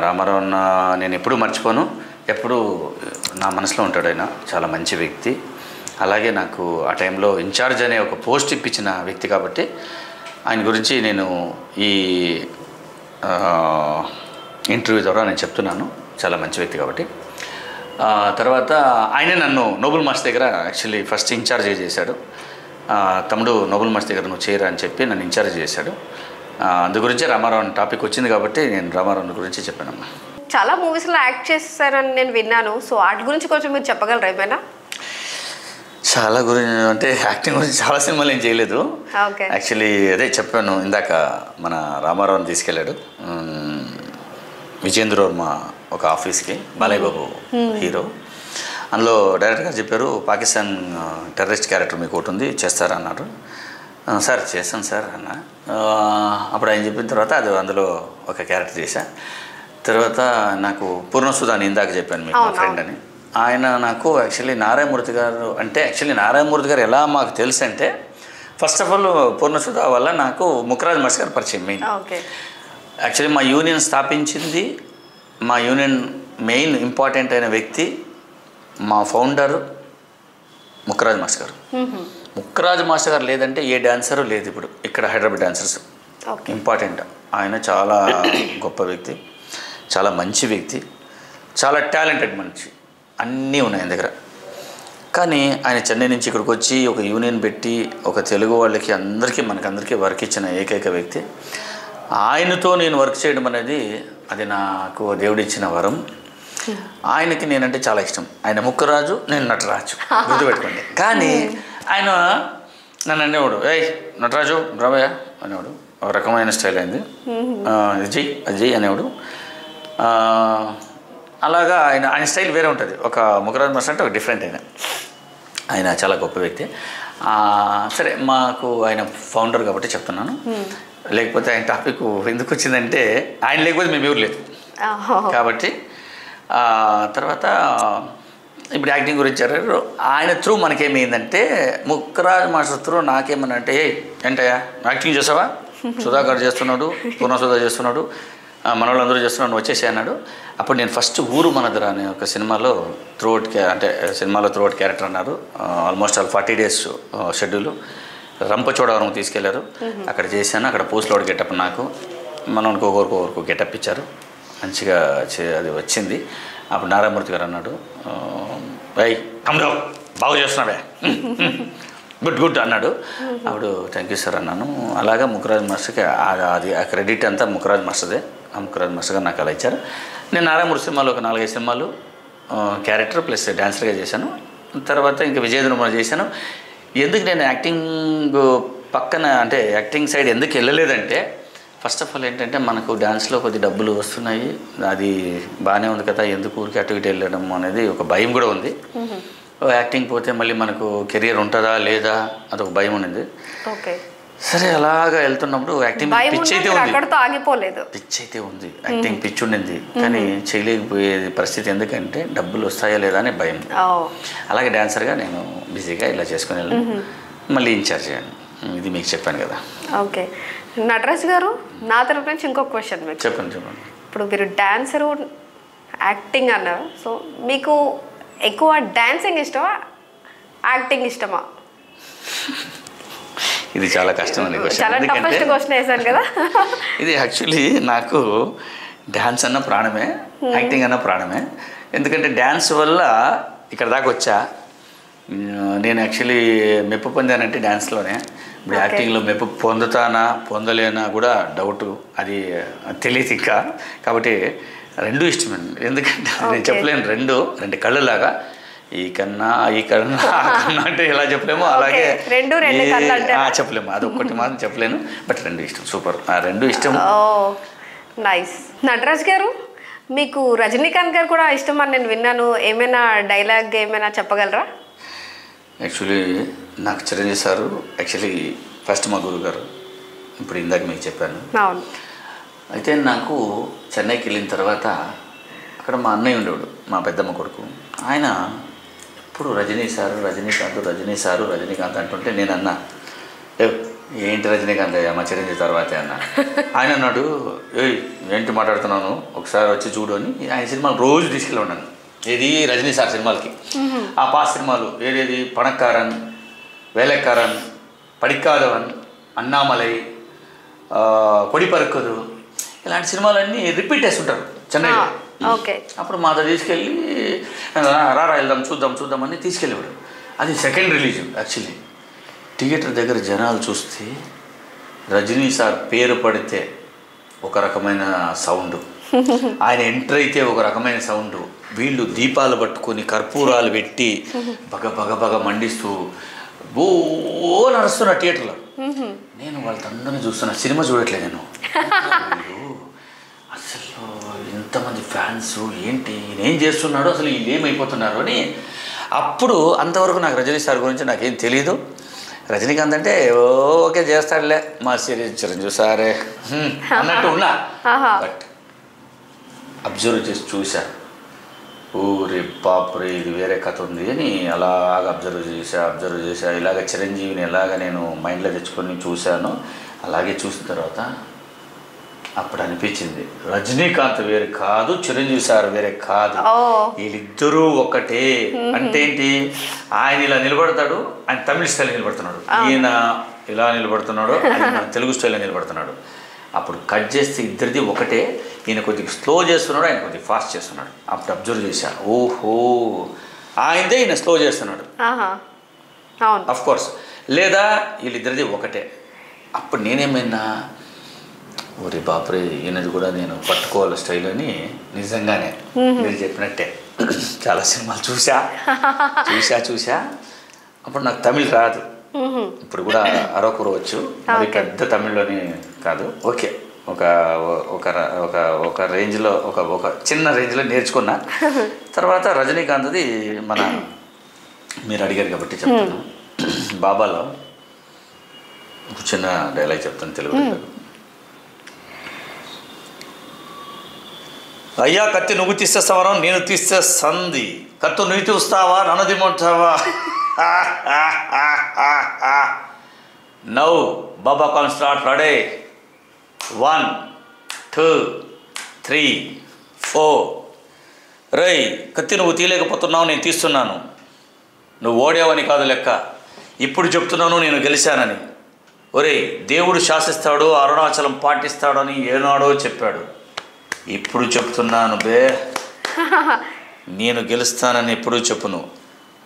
రామారావు అన్న నేను ఎప్పుడూ మర్చిపోను, ఎప్పుడూ నా మనసులో ఉంటాడు. ఆయన చాలా మంచి వ్యక్తి. అలాగే నాకు ఆ టైంలో ఇన్ఛార్జ్ అనే ఒక పోస్ట్ ఇప్పించిన వ్యక్తి కాబట్టి ఆయన గురించి నేను ఈ ఇంటర్వ్యూ ద్వారా నేను చెప్తున్నాను. చాలా మంచి వ్యక్తి కాబట్టి. తర్వాత ఆయనే నన్ను నోబెల్ మాస్టర్ దగ్గర యాక్చువల్లీ ఫస్ట్ ఇన్ఛార్జ్ చేశాడు. తమ్ముడు నోబెల్ మాస్టర్ దగ్గర నువ్వు చేయరా అని చెప్పి నన్ను ఇన్ఛార్జ్ చేశాడు. అందు గురించే రామారావు టాపిక్ వచ్చింది కాబట్టి నేను రామారావు గురించి చెప్పానమ్మా. చాలా మూవీస్లో యాక్ట్ చేస్తారని నేను విన్నాను. సో వాటి గురించి కొంచెం మీరు చెప్పగలరా ఏమైనా? చాలా గురించి అంటే యాక్టింగ్ గురించి చాలా సినిమాలు ఏం చేయలేదు. యాక్చువల్లీ అదే చెప్పాను ఇందాక, మన రామారావుని తీసుకెళ్ళాడు విజేంద్ర వర్మ ఒక ఆఫీస్కి, బాలయ్య బాబు హీరో. అందులో డైరెక్టర్ గారు చెప్పారు పాకిస్తాన్ టెర్రరిస్ట్ క్యారెక్టర్ మీకు ఒకటి ఉంది చేస్తారా అన్నారు. సార్ చేస్తాను సార్ అన్న. అప్పుడు ఆయన చెప్పిన తర్వాత అది అందులో ఒక క్యారెక్టర్ చేశా. తర్వాత నాకు పూర్ణసుధాని ఇందాక చెప్పాను మీకు మా ఫ్రెండ్ అని, ఆయన నాకు యాక్చువల్లీ నారాయణమూర్తి గారు ఎలా మాకు తెలుసు అంటే ఫస్ట్ ఆఫ్ ఆల్ పూర్ణసుధ వల్ల నాకు ముఖరాజ్ మాస్టర్ గారు పరిచయం మెయిన్. యాక్చువల్లీ మా యూనియన్ స్థాపించింది, మా యూనియన్ మెయిన్ ఇంపార్టెంట్ అయిన వ్యక్తి మా ఫౌండర్ ముఖరాజ్ మాస్టర్ గారు. ముఖరాజ్ మాస్టర్ గారు లేదంటే ఏ డాన్సరు లేదు ఇప్పుడు ఇక్కడ హైదరాబాద్ డాన్సర్స్. ఇంపార్టెంట్. ఆయన చాలా గొప్ప వ్యక్తి, చాలా మంచి వ్యక్తి, చాలా టాలెంటెడ్ మనిషి, అన్నీ ఉన్నాయి ఆయన దగ్గర. కానీ ఆయన చెన్నై నుంచి ఇక్కడికి వచ్చి ఒక యూనియన్ పెట్టి ఒక తెలుగు వాళ్ళకి మనకందరికీ వర్క్ ఇచ్చిన ఏకైక వ్యక్తి. ఆయనతో నేను వర్క్ చేయడం అనేది అది నాకు దేవుడిచ్చిన వరం. ఆయనకి నేనంటే చాలా ఇష్టం. ఆయన ముక్కరాజు, నేను నటరాజు, గుర్తుపెట్టుకోండి. కానీ ఆయన నన్ను అనేవాడు, ఏయ్ నటరాజు రావయ్య అనేవాడు. ఒక రకమైన స్టైల్ అయింది. అజయ్ అనేవాడు. అలాగా ఆయన స్టైల్ వేరే ఉంటుంది. ఒక ముఖరాజ్ మాస్టర్ అంటే ఒక డిఫరెంట్. ఆయన చాలా గొప్ప వ్యక్తి. సరే మాకు ఆయన ఫౌండర్ కాబట్టి చెప్తున్నాను. లేకపోతే ఆయన టాపిక్ ఎందుకు వచ్చిందంటే ఆయన లేకపోతే మేము ఎవరు లేదు కాబట్టి. తర్వాత ఇప్పుడు యాక్టింగ్ గురించి ఆయన త్రూ మనకేమైందంటే ముఖరాజ్ మాస్టర్ త్రూ నాకేమనంటే ఏంటయ్యా యాక్టింగ్ చేసావా, సుధాకర్ చేస్తున్నాడు, పూర్ణసుధ చేస్తున్నాడు, మన వాళ్ళందరూ చేస్తున్నాడు, వచ్చేసి అన్నాడు. అప్పుడు నేను ఫస్ట్ ఊరు మనదర అనే ఒక సినిమాలో త్రూఅవుట్ క్యారెక్టర్ అన్నారు. Almost 40 days schedule. రంపచోడవరం తీసుకెళ్లారు, అక్కడ చేశాను. అక్కడ పోస్ట్లో గెటప్ నాకు మనకు ఒకరికి గెటప్ ఇచ్చారు, మంచిగా అది వచ్చింది. అప్పుడు నారాయణమూర్తి గారు అన్నాడు, అయ్యి తమ్ముడు బాగా చేస్తున్నాడే, గుడ్ అన్నాడు. అప్పుడు థ్యాంక్ యూ సార్ అన్నాను. అలాగా ముఖరాజ్ మాస్టర్కి అది ఆ క్రెడిట్ అంతా ముఖరాజ్ మాస్టర్దే. ఆ ముఖరాజ్ మాస్టర్ గారు నాకు అలా ఇచ్చారు. నేను నారాయణమూర్తి సినిమాలో ఒక 4-5 సినిమాలు క్యారెక్టర్ ప్లస్ డాన్సర్గా చేశాను. తర్వాత ఇంకా విజయదుర్మ చేశాను. ఎందుకు నేను యాక్టింగ్ పక్కన అంటే యాక్టింగ్ సైడ్ ఎందుకు వెళ్ళలేదంటే ఫస్ట్ ఆఫ్ ఆల్ ఏంటంటే మనకు డ్యాన్స్లో కొద్ది డబ్బులు వస్తున్నాయి, అది బాగానే ఉంది కదా, ఎందుకు ఊరికి అటు ఇటు వెళ్ళడం అనేది ఒక భయం కూడా ఉంది. యాక్టింగ్ పోతే మళ్ళీ మనకు కెరియర్ ఉంటుందా లేదా అదొక భయం ఉన్నది. సరే అలాగా వెళ్తున్నప్పుడు యాక్టింగ్ పిచ్ అయితే ఉంది, యాక్టింగ్ పిచ్ ఉండింది, కానీ చేయలేకపోయే పరిస్థితి. ఎందుకంటే డబ్బులు వస్తాయా లేదా అనే భయం. అలాగే డాన్సర్గా నేను బిజీగా ఇలా చేసుకుని వెళ్ళాను. మళ్ళీ ఇన్ఛార్జ్ అయ్యాను. ఇది మీకు చెప్పాను కదా. ఓకే నటరాజ్ గారు, నా తరపు నుంచి ఇంకో క్వశ్చన్ మీకు. చెప్పండి. ఇప్పుడు మీరు డాన్సరు, యాక్టింగ్ అన్నారు. సో మీకు ఎక్కువ డాన్సింగ్ ఇష్టమా, యాక్టింగ్ ఇష్టమా? ఇది చాలా కష్టమైన క్వశ్చన్ వేసాను కదా. ఇది యాక్చువల్లీ నాకు డ్యాన్స్ అన్న ప్రాణమే, యాక్టింగ్ అన్న ప్రాణమే. ఎందుకంటే డ్యాన్స్ వల్ల ఇక్కడ దాకా వచ్చా. నేను యాక్చువల్లీ మెప్పు పొందానంటే డ్యాన్స్లోనే. ఇప్పుడు యాక్టింగ్లో మెప్పు పొందుతానా పొందలేనా కూడా డౌట్, అది తెలియదు ఇంకా. కాబట్టి రెండు ఇష్టమండి. ఎందుకంటే నేను చెప్పలేను, రెండు కళ్ళలాగా, ఈ కన్నా ఆ కన్నా అంటే ఎలా చెప్పలేము, అలాగే చెప్పలేము. అది ఒక్కటి మాత్రం చెప్పలేను, బట్ రెండు ఇష్టం. సూపర్, రెండు ఇష్టం. నైస్. నటరాజ్ గారు, మీకు రజనీకాంత్ గారు కూడా ఇష్టం అని నేను విన్నాను. ఏమైనా డైలాగ్ ఏమైనా చెప్పగలరా? యాక్చువల్లీ నాకు చిరంజీవి సారు యాక్చువల్లీ ఫస్ట్ మా గురువు గారు. ఇప్పుడు ఇందాక మీకు చెప్పాను. అవును. అయితే నాకు చెన్నైకి వెళ్ళిన తర్వాత అక్కడ మా అన్నయ్య ఉండేవాడు, మా పెద్దమ్మ కొడుకు. ఆయన ఎప్పుడు రజనీకాంత్ అంటుంటే నేను అన్నా, ఏంటి రజనీకాంత్ అయ్యా, మా చిరంజీవి తర్వాతే అన్న. ఆయన అన్నాడు, ఏంటి మాట్లాడుతున్నాను, ఒకసారి వచ్చి చూడు అని. ఆయన సినిమాలు రోజు తీసుకెళ్ళి ఉన్నాను. ఏది రజనీ సార్ సినిమాలకి. ఆ పాస్ సినిమాలు ఏదేది, పణక్కారన్, వేలక్కారన్, పడిక్కాదవన్, అన్నామలై, కొడిపరక్కదు, ఇలాంటి సినిమాలన్నీ రిపీట్ చేస్తుంటారు చెన్నైలో. అప్పుడు మాతో తీసుకెళ్ళి రారా వెళ్దాం చూద్దామని తీసుకెళ్ళేవాడు. అది సెకండ్ రిలీజ్. యాక్చువల్లీ థియేటర్ దగ్గర జనాలు చూస్తే రజనీ సార్ పేరు పడితే ఒక రకమైన సౌండ్, ఆయన ఎంటర్ అయితే ఒక రకమైన సౌండ్, వీళ్ళు దీపాలు పట్టుకొని కర్పూరాలు పెట్టి బగ మండిస్తూ ఓ నడుస్తున్నా థియేటర్లో. నేను వాళ్ళందరినీ చూస్తున్నా, సినిమా చూడట్లేదు నేను. అసలు ఇంతమంది ఫ్యాన్స్ ఏంటి, నేనేం చేస్తున్నాడో, అసలు వీళ్ళు ఏమైపోతున్నారు అని. అప్పుడు అంతవరకు నాకు రజనీ సార్ గురించి నాకేం తెలీదు. రజనీకాంత్ అంటే ఓకే చేస్తాడులే, మా చిరంజీవి సారే అన్నట్టు ఉన్నా. బట్ అబ్జర్వ్ చేసి చూసా, ఊరి పాపురే ఇది వేరే కథ ఉంది అని అలాగ అబ్జర్వ్ చేసా. ఇలాగ చిరంజీవిని ఎలాగ నేను మైండ్లో తెచ్చుకొని చూశాను. అలాగే చూసిన తర్వాత అప్పుడు అనిపించింది, రజనీకాంత్ వేరే కాదు, చిరంజీవి సార్ వేరే కాదు, వీళ్ళిద్దరూ ఒకటే. అంటే ఏంటి, ఆయన ఇలా నిలబడతాడు, ఆయన తమిళ స్టైల్ నిలబడుతున్నాడు, ఈయన ఇలా నిలబడుతున్నాడు, ఆయన తెలుగు స్టైల్లో నిలబడుతున్నాడు. అప్పుడు కట్ చేస్తే ఇద్దరిది ఒకటే. ఈయన కొద్దిగా స్లో చేస్తున్నాడు, ఆయన కొద్దిగా ఫాస్ట్ చేస్తున్నాడు. అప్పుడు అబ్జర్వ్ చేశా, ఓహో ఆయనదే ఈయన స్లో చేస్తున్నాడు అఫ్ కోర్స్, లేదా వీళ్ళిద్దరిది ఒకటే. అప్పుడు నేనేమైనా ఓరి బాపురే ఈయనది కూడా నేను పట్టుకోవాలి స్టైల్ అని నిజంగానే మీరు చెప్పినట్టే చాలా సినిమాలు చూసా. అప్పుడు నాకు తమిళ్ రాదు, ఇప్పుడు కూడా అరొకరవచ్చు, అది పెద్ద తమిళ్లోని కాదు. ఓకే, ఒక రేంజ్లో ఒక చిన్న రేంజ్లో నేర్చుకున్నా. తర్వాత రజనీకాంత్ది మన మీరు అడిగారు కాబట్టి చెప్తాను. బాబాలో ఒక చిన్న డైలాగ్ చెప్తాను తెలుగు. అయ్యా కత్తి నువ్వు తీస్తే సమరం, నేను తీస్తే సంధి, కత్తు నువ్వు చూస్తావా నన్ను దిమ్మంటావా. నౌ బాబా కాన్ స్టార్ట్, రెడీ 1 2 3 4. రై కత్తి నువ్వు తీయలేకపోతున్నావు, నేను తీస్తున్నాను. నువ్వు ఓడావని కాదు లెక్క, ఇప్పుడు చెప్తున్నాను నేను గెలిచానని. ఒరే దేవుడు శాసిస్తాడు, అరుణాచలం పాటిస్తాడు అని ఏనాడో చెప్పాడు. ఇప్పుడు చెప్తున్నాను బే, నేను గెలుస్తానని ఎప్పుడూ చెప్పును,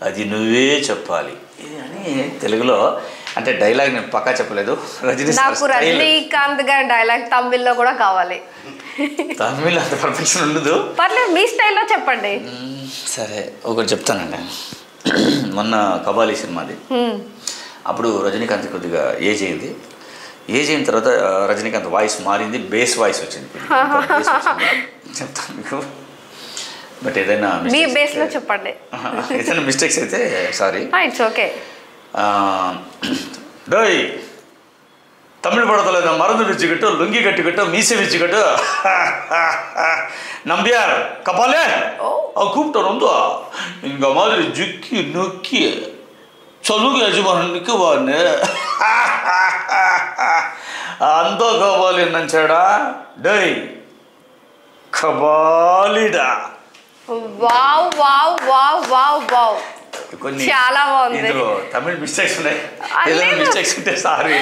అది నువ్వే చెప్పాలి. ఇది అని తెలుగులో అంటే డైలాగ్ నేను పక్కా చెప్పలేదు. రజనీకాంత్ గారి డైలాగ్ తమిళ్లో కూడా కావాలి. తమిళ్ అంత పర్ఫెక్షన్ ఉండదు, పర్లేదు మీ స్టైల్లో చెప్పండి. సరే ఒకటి చెప్తానండి. మొన్న కబాలీ సినిమాది, అప్పుడు రజనీకాంత్ కొద్దిగా ఏజ్ అయింది. ఏజ్ అయిన తర్వాత రజనీకాంత్ వాయిస్ మారింది, బేస్ వాయిస్ వచ్చింది. చెప్తాను మీకు, బట్ ఏదైనా చెప్పండి. ఏదైనా మిస్టేక్స్ అయితే సారీ. It's okay. டேய் தமிழ் படத்தில் இந்த மருந்து வச்சுக்கிட்டு லுங்கி கட்டிக்கிட்டு மீசை வச்சுக்கிட்டு நம்பியார் கபாலே கூப்பிட்டு வந்து இந்த மாதிரி ஜுக்கி நொக்கி சொல்லுங்க యజమాని నిక్కువాన్ని అంత కబాలి నంచాడా. డేయ్ కబాలిడా. Wow wow wow wow wow, కొన్ని చాలా బాగుంది. తమిళ మిస్టేక్స్ ఉన్నాయి, ఏదైనా మిస్టేక్స్ ఉంటే సారీ.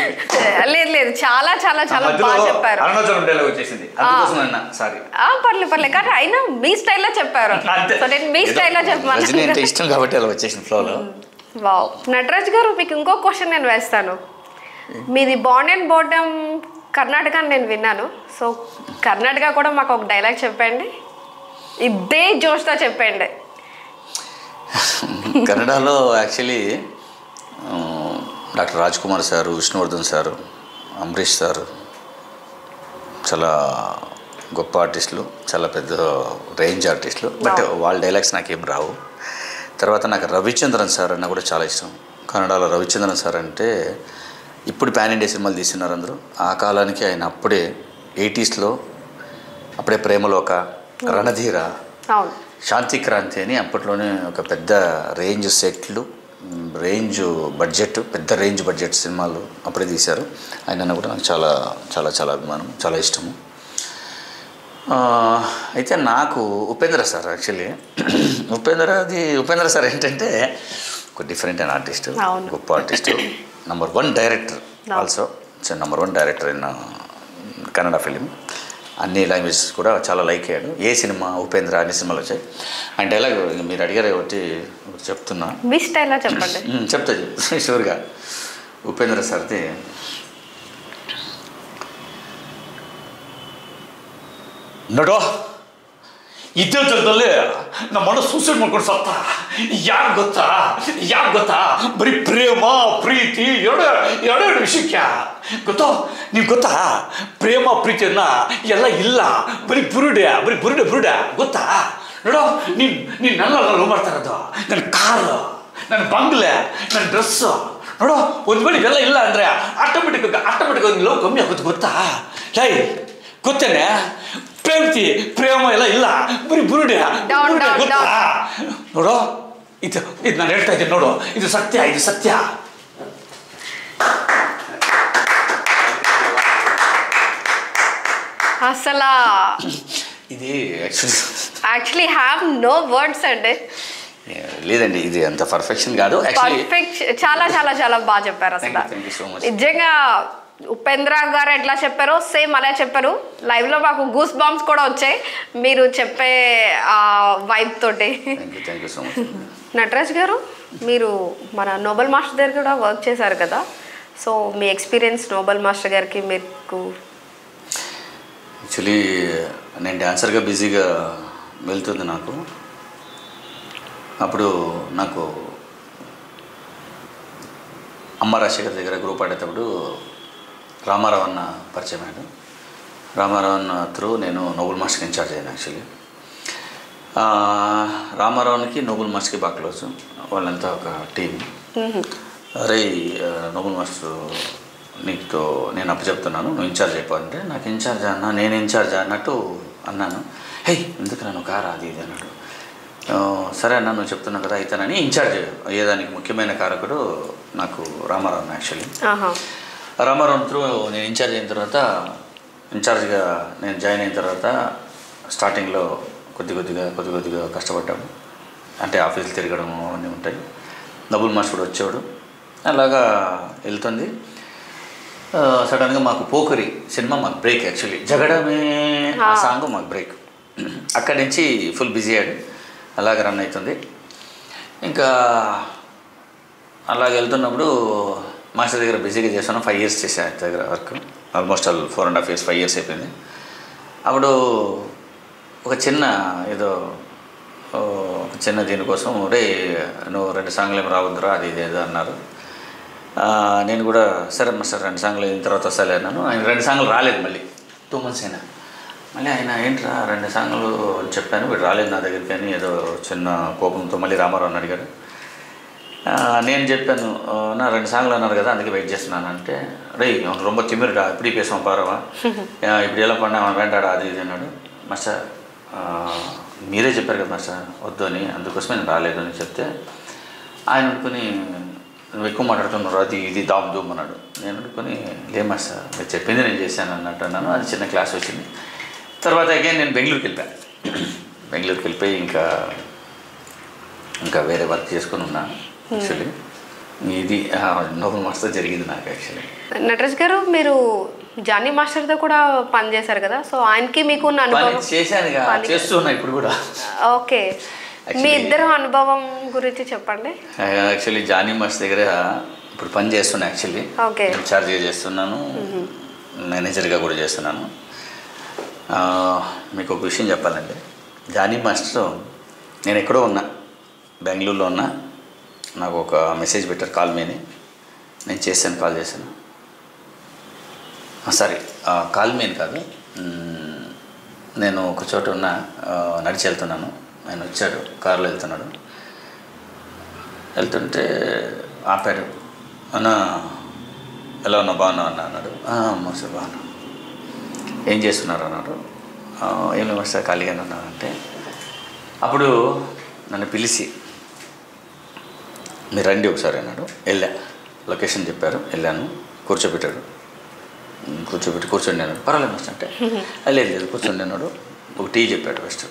లేదు చాలా చాలా చాలా బాగా చెప్పారు. అరుణాచలం డైలాగ్ వచ్చేసింది, అందుకోసం అన్నా సారీ. పర్లేదు కానీ అయినా మీ స్టైల్లో చెప్పారు, నేను మీ స్టైల్లో చెప్పాను. రజనీ అంటే ఇష్టం కాబట్టి అలా వచ్చేసింది ఫ్లోలో. వావ్. నటరాజ్ గారు, మీకు ఇంకో క్వశ్చన్ నేను వేస్తాను. మీది బాండ్ అండ్ బాటమ్ కర్ణాటక అని నేను విన్నాను. సో కర్ణాటక కూడా మాకు ఒక డైలాగ్ చెప్పండి, ఇదే జోష్తో చెప్పండి. కన్నడలో actually doctor Raj Kumar sir, Vishnuvardhan sir, Ambareesh sir చాలా గొప్ప ఆర్టిస్టులు, చాలా పెద్ద రేంజ్ ఆర్టిస్టులు. బట్ వాళ్ళ డైలాగ్స్ నాకేం రావు. తర్వాత నాకు రవిచంద్రన్ సార్ అన్న కూడా చాలా ఇష్టం. కన్నడలో రవిచంద్రన్ సార్ అంటే ఇప్పుడు పాన్ ఇండియా సినిమాలు తీస్తున్నారు అందరూ. ఆ కాలానికి ఆయన అప్పుడే 80s అప్పుడే ప్రేమలోక, రణధీర, శాంతి క్రాంతి అని అప్పట్లోనే ఒక పెద్ద రేంజ్ సెట్లు, రేంజ్ బడ్జెట్, పెద్ద రేంజ్ బడ్జెట్ సినిమాలు అప్పుడే తీశారు. ఆయన కూడా నాకు చాలా చాలా చాలా అభిమానం, చాలా ఇష్టము. అయితే నాకు Upendra sir actually Upendra sir ఏంటంటే ఒక డిఫరెంట్ అయిన ఆర్టిస్ట్, గొప్ప artist, number 1 director also, number 1 director in Kannada film. అన్ని లాంగ్వేజెస్ కూడా చాలా లైక్ అయ్యాడు. ఏ సినిమా ఉపేంద్ర అన్ని సినిమాలు వచ్చాయి. ఆయన డైలాగ్ మీరు అడిగారు ఒకటి చెప్తున్నా, మీ స్టైల్లో చెప్పండి. చెప్తా షూర్గా. ఉపేంద్ర సార్ది ನಡೋ ಇದ್ದೇ ಜಾಗದಲ್ಲಿ ನಮ್ಮ ಅಣ್ಣ ಸೂಸೈಡ್ ಮಾಡ್ಕೊಂಡು ಸತ್ತ. ಯಾಕೆ ಗೊತ್ತಾ ಬರೀ ಪ್ರೇಮ ಪ್ರೀತಿ ಎರಡು ವಿಷಯಕ್ಕೆ ಗೊತ್ತೋ. ನೀವು ಗೊತ್ತಾ ಪ್ರೇಮ ಪ್ರೀತಿಯನ್ನ ಎಲ್ಲ ಇಲ್ಲ, ಬರೀ ಬುರುಡೆ ಗೊತ್ತಾ. ನೋಡೋ ನೀನು ನನ್ನ ಲವ್ ಮಾಡ್ತಾ ಇರೋದು, ನನ್ನ ಕಾರು, ನನ್ನ ಬಂಗ್ಲೆ, ನನ್ನ ಡ್ರೆಸ್ಸು. ನೋಡೋ ಒಂದು ವೇಳೆ ಇವೆಲ್ಲ ಇಲ್ಲ ಅಂದರೆ ಆಟೋಮೆಟಿಕ್ ಲವ್ ಕಮ್ಮಿ ಆಗುತ್ತೆ ಗೊತ್ತಾ. ಲೈ ಗೊತ್ತೇನೆ, ಪ್ರೇಮ ಎಲ್ಲ ಇಲ್ಲ, ಬರೀ ಬುರುಡೆ ಗೊತ್ತಾ. ನೋಡೋ ಇದು ನಾನು ಹೇಳ್ತಾ ಇದ್ದೀನಿ ನೋಡು, ಇದು ಸತ್ಯ. అసలు ఇది యాక్చువల్లీ హ్యావ్ నో వర్డ్స్ అండి. లేదండి, ఇది అంత పర్ఫెక్షన్ కాదు. పర్ఫెక్ట్, చాలా చాలా చాలా బాగా చెప్పారు. అసలు నిజంగా ఉపేంద్ర గారు ఎట్లా చెప్పారో సేమ్ అలా చెప్పారు. లైవ్లో మాకు గూస్ బాంబ్స్ కూడా వచ్చాయి మీరు చెప్పే వైబ్ తోటి. నటరాజ్ గారు, మీరు మన నోబెల్ మాస్టర్ దగ్గర కూడా వర్క్ చేశారు కదా. సో మీ ఎక్స్పీరియన్స్ నోబెల్ మాస్టర్ గారికి మీకు? యాక్చువల్లీ నేను డాన్సర్గా బిజీగా వెళ్తుంది నాకు. అప్పుడు నాకు అమ్మ రాజశేఖర్ దగ్గర గ్రూప్ ఆడేటప్పుడు రామారావు అన్న పరిచయం అయ్యాడు. రామారావు అన్న త్రూ నేను నోబెల్ మాస్టర్కి ఇన్ఛార్జ్ అయ్యాను. యాక్చువల్లీ రామారావుకి నోబెల్ మాస్టర్కి బాగా క్లోజ్, వాళ్ళంతా ఒక టీం. అరే నోబెల్ మాస్టర్ నీకు నేను అప్పచెప్తున్నాను, నువ్వు ఇన్ఛార్జ్ అయిపోవాలంటే, నాకు ఇన్ఛార్జ్ అన్నా, నేను ఇన్ఛార్జ్ అన్నట్టు అన్నాను. హే ఎందుకు నన్ను కారా అది ఇది అన్నాడు. సరే అన్న నువ్వు చెప్తున్నావు కదా అయితేనని ఇన్ఛార్జ్ అయ్యేదానికి ముఖ్యమైన కారకుడు నాకు రామారావు అన్న. యాక్చువల్లీ రామారావు త్రూ నేను ఇన్ఛార్జ్ అయిన తర్వాత, ఇన్ఛార్జ్గా నేను జాయిన్ అయిన తర్వాత స్టార్టింగ్లో కొద్దిగా కష్టపడ్డాము. అంటే ఆఫీసులు తిరగడము అవన్నీ ఉంటాయి. నోబెల్ మాస్టర్ కూడా వచ్చేవాడు. అలాగా వెళ్తుంది. సడన్గా మాకు పోకరి సినిమా మాకు బ్రేక్. యాక్చువల్లీ జగడమే ఆ సాంగ్ మాకు బ్రేక్. అక్కడి నుంచి ఫుల్ బిజీ అయ్యాడు. అలాగే రన్ అవుతుంది. ఇంకా అలాగ వెళ్తున్నప్పుడు మాస్టర్ దగ్గర బిజీగా చేశాను. 5 years చేశాను ఆయన దగ్గర వర్క్. ఆల్మోస్ట్ 4.5 years 5 years అయిపోయింది. అప్పుడు ఒక చిన్న దీనికోసం రే నువ్వు 2 సాంగ్లు ఏమి రావద్దురా అది ఇదేదో అన్నారు. నేను కూడా సరే మాస్టర్ 2 సాంగ్లు అయిన తర్వాత వస్తాలే అన్నాను. ఆయన 2 సాంగ్లు రాలేదు. మళ్ళీ 2 months అయినా మళ్ళీ ఆయన ఏంట్రా 2 సాంగ్లు చెప్పాను వీడు రాలేదు నా దగ్గరికి అని ఏదో చిన్న కోపంతో మళ్ళీ రామారావు అని అడిగాడు. నేను చెప్పాను నా 2 సాంగ్లు అన్నారు కదా అందుకే వెయిట్ చేస్తున్నాను అంటే, రే అవును రొంబ తిమ్మిరుడా ఇప్పుడు పేసాం పారవా ఇప్పుడు ఎలా పడినా మనం వెంటాడా అది ఇది అన్నాడు. మాస్టర్ మీరే చెప్పారు కదా మాస్టర్ వద్దు అని, అందుకోసమే నేను రాలేదు అని చెప్తే ఆయన అనుకుని నువ్వు ఎక్కువ మాట్లాడుతున్నావు అది ఇది దామ్ దూమ్ అన్నాడు. నేను అనుకుని లే మాస్టర్ మీరు చెప్పింది నేను చేశాను అన్నట్టు అన్నాను. అది చిన్న క్లాస్ వచ్చింది. తర్వాత అగైన్ నేను బెంగళూరుకి వెళ్ళిపోయాను. బెంగళూరుకి వెళ్ళిపోయి ఇంకా వేరే వర్క్ చేసుకుని ఉన్నాను. యాక్చువల్లీ ఇది నోబెల్ మాస్టర్ జరిగింది నాకు. యాక్చువల్లీ నటరాజ్ గారు మీరు జానీ మాస్టర్తో కూడా పనిచేశారు కదా, సో ఆయనకి మీకు చేశాను చేస్తున్నా ఇప్పుడు కూడా. ఓకే, మీ ఇద్దరు అనుభవం గురించి చెప్పండి. యాక్చువల్లీ జానీ మాస్టర్ దగ్గర ఇప్పుడు పని చేస్తున్నా యాక్చువల్లీ. ఓకే. ఇన్ఛార్జ్గా చేస్తున్నాను, మేనేజర్గా కూడా చేస్తున్నాను. మీకు ఒక విషయం చెప్పాలండి. జానీ మాస్టర్ నేను ఎక్కడో ఉన్నా, బెంగళూరులో ఉన్నా, నాకు ఒక మెసేజ్ పెట్టారు కాల్ మీని. నేను చేశాను, కాల్ చేశాను. సారీ, కాల్ మీని కాదు, నేను ఒక చోట ఉన్నా, నడిచి వెళ్తున్నాను. ఆయన వచ్చాడు, కారులో వెళ్తున్నాడు. వెళ్తుంటే ఆపాడు. అన్న ఎలా ఉన్నా, బాగున్నా అన్న అన్నాడు. మాస్టర్ బాగున్నా. ఏం చేస్తున్నారు అన్నాడు. ఏం లేదు మాస్టర్, ఖాళీగానే ఉన్నానంటే అప్పుడు నన్ను పిలిచి మీరు రండి ఒకసారి అన్నాడు. వెళ్ళా, లొకేషన్ చెప్పారు, వెళ్ళాను. కూర్చోబెట్టాడు. కూర్చోండి అన్నాడు. పర్వాలేదు మాస్టర్ అంటే లేదు కూర్చోండి అన్నాడు. ఒక టీ చెప్పాడు ఫస్ట్.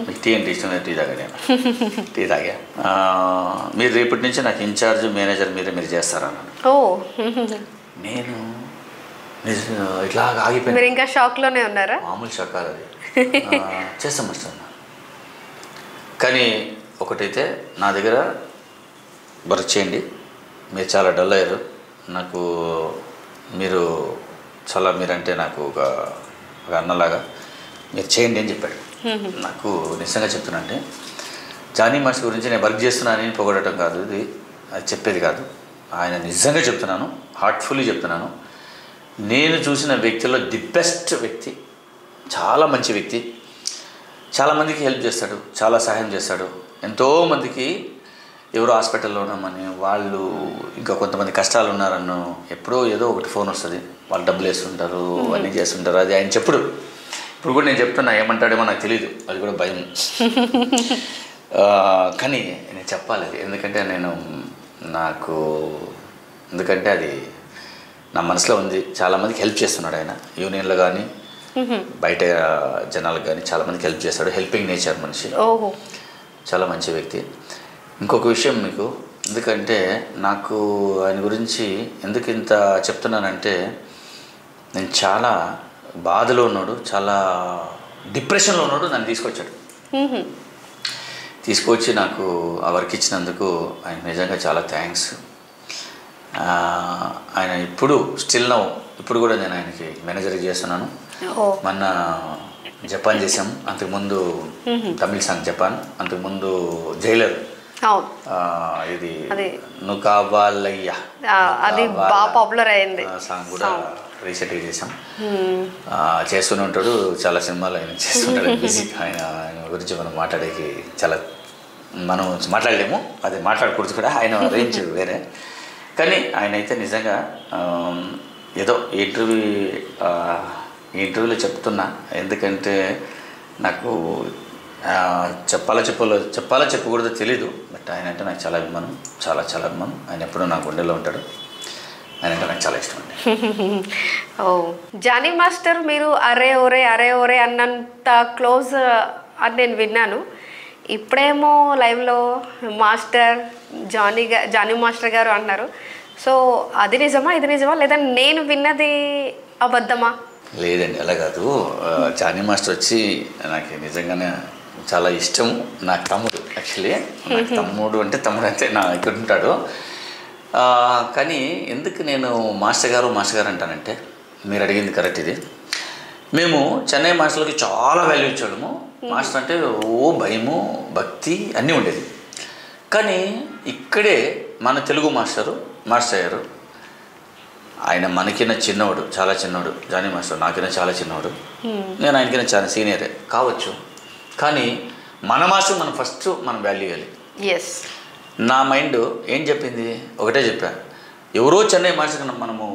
మీకు టీ అంటే ఇష్టం లేదు, టీ తాగా. నేను టీ తాగా. మీరు రేపటి నుంచి నాకు ఇన్ఛార్జ్, మేనేజర్ మీరు చేస్తారన్నాడు. నేను ఇట్లా ఆగిపోయాను. ఇంకా షాక్లోనే ఉన్నారా? మామూలు షాక్ కాదు అది. చేస్తాం మాస్టర్ అన్న. కానీ ఒకటైతే నా దగ్గర వర్క్ చేయండి, మీరు చాలా డల్ అయ్యారు, నాకు మీరంటే నాకు ఒక అన్నలాగా మీరు చేయండి అని చెప్పాడు. నాకు నిజంగా చెప్తున్నానంటే జానీ మాస్టర్ గురించి నేను వర్క్ చేస్తున్నానని పొగడటం కాదు, ఇది అది చెప్పేది కాదు. ఆయన నిజంగా చెప్తున్నాను, హార్ట్ఫుల్లీ చెప్తున్నాను. నేను చూసిన వ్యక్తిలో ది బెస్ట్ వ్యక్తి, చాలా మంచి వ్యక్తి. చాలామందికి హెల్ప్ చేస్తాడు, చాలా సహాయం చేస్తాడు. ఎంతోమందికి ఎవరో హాస్పిటల్లో ఉన్నామని, వాళ్ళు ఇంకా కొంతమంది కష్టాలు ఉన్నారన్నో ఎప్పుడో ఏదో ఒకటి ఫోన్ వస్తుంది, వాళ్ళు డబ్బులు వేస్తుంటారు, అన్నీ చేస్తుంటారు. అది ఆయన చెప్పుడు. ఇప్పుడు కూడా నేను చెప్తున్నా, ఏమంటాడేమో నాకు తెలియదు, అది కూడా భయం. కానీ నేను చెప్పాలి అది, ఎందుకంటే ఎందుకంటే అది నా మనసులో ఉంది. చాలామందికి హెల్ప్ చేస్తున్నాడు ఆయన, యూనియన్లో కానీ బయట జనాలకు కానీ చాలామందికి హెల్ప్ చేస్తాడు. హెల్పింగ్ నేచర్ మనిషి, చాలా మంచి వ్యక్తి. ఇంకొక విషయం మీకు, ఎందుకంటే నాకు ఆయన గురించి ఎందుకు ఇంత చెప్తున్నానంటే, నేను చాలా బాధలో ఉన్నాడు, చాలా డిప్రెషన్లో ఉన్నాడు. నన్ను తీసుకొచ్చి నాకు ఆ వర్క్ ఇచ్చినందుకు ఆయన నిజంగా చాలా థ్యాంక్స్. ఆయన ఇప్పుడు కూడా నేను ఆయనకి మేనేజర్గా చేస్తున్నాను. మొన్న జపాన్ చేసాం, అంతకుముందు తమిళ సాంగ్ జపాన్, అంతకుముందు జైలర్, ఇది నుకాబాలయ్య సాంగ్ కూడా రీసెంట్గా చేసాం. చేస్తూనే ఉంటాడు, చాలా సినిమాలు ఆయన చేస్తుంటాడు. బిజీ. ఆయన గురించి మనం మాట్లాడేకి మనం మాట్లాడలేము, అది మాట్లాడకూడదు కూడా. ఆయన రేంజ్ వేరే. కానీ ఆయన అయితే నిజంగా ఏదో ఇంటర్వ్యూలో చెప్తున్నా, ఎందుకంటే నాకు చెప్పకూడదో తెలీదు. బట్ ఆయన అంటే నాకు చాలా అభిమానం, చాలా అభిమానం. ఆయన ఎప్పుడూ నా గుండెలో ఉంటాడు. ఆయన అంటే నాకు చాలా ఇష్టం అండి. జానీ మాస్టర్ మీరు అరే ఓరే అన్నంత క్లోజ్ అని నేను విన్నాను. ఇప్పుడేమో లైవ్లో మాస్టర్ జానీ మాస్టర్ గారు అన్నారు. సో అది నిజమా, ఇది నిజమా, లేదా నేను విన్నది అబద్ధమా? లేదండి, అలా కాదు. జానీ మాస్టర్ వచ్చి నాకు నిజంగానే చాలా ఇష్టం. నాకు తమ్ముడు, యాక్చువల్లీ నాకు తమ్ముడు అంటే నా ఇక్కడ ఉంటాడు. కానీ ఎందుకు నేను మాస్టర్ గారు అంటానంటే, మీరు అడిగింది కరెక్ట్. ఇది మేము చెన్నై మాస్టర్లకి చాలా వాల్యూ ఇచ్చాము. మాస్టర్ అంటే భయము, భక్తి అన్నీ ఉండేది. కానీ ఇక్కడే మన తెలుగు మాస్టర్ అయ్యారు. ఆయన మనకిన్న చిన్నవాడు, చాలా చిన్నవాడు. జానీ మాస్టర్ నాకైనా చాలా చిన్నవాడు, నేను ఆయనకైనా చాలా సీనియరే కావచ్చు. కానీ మన మాస్టర్ మనం వాల్యూ ఇవ్వాలి. నా మైండ్ ఏం చెప్పింది, ఒకటే చెప్పాను. ఎవరో చెన్నై మాస్టర్ మనము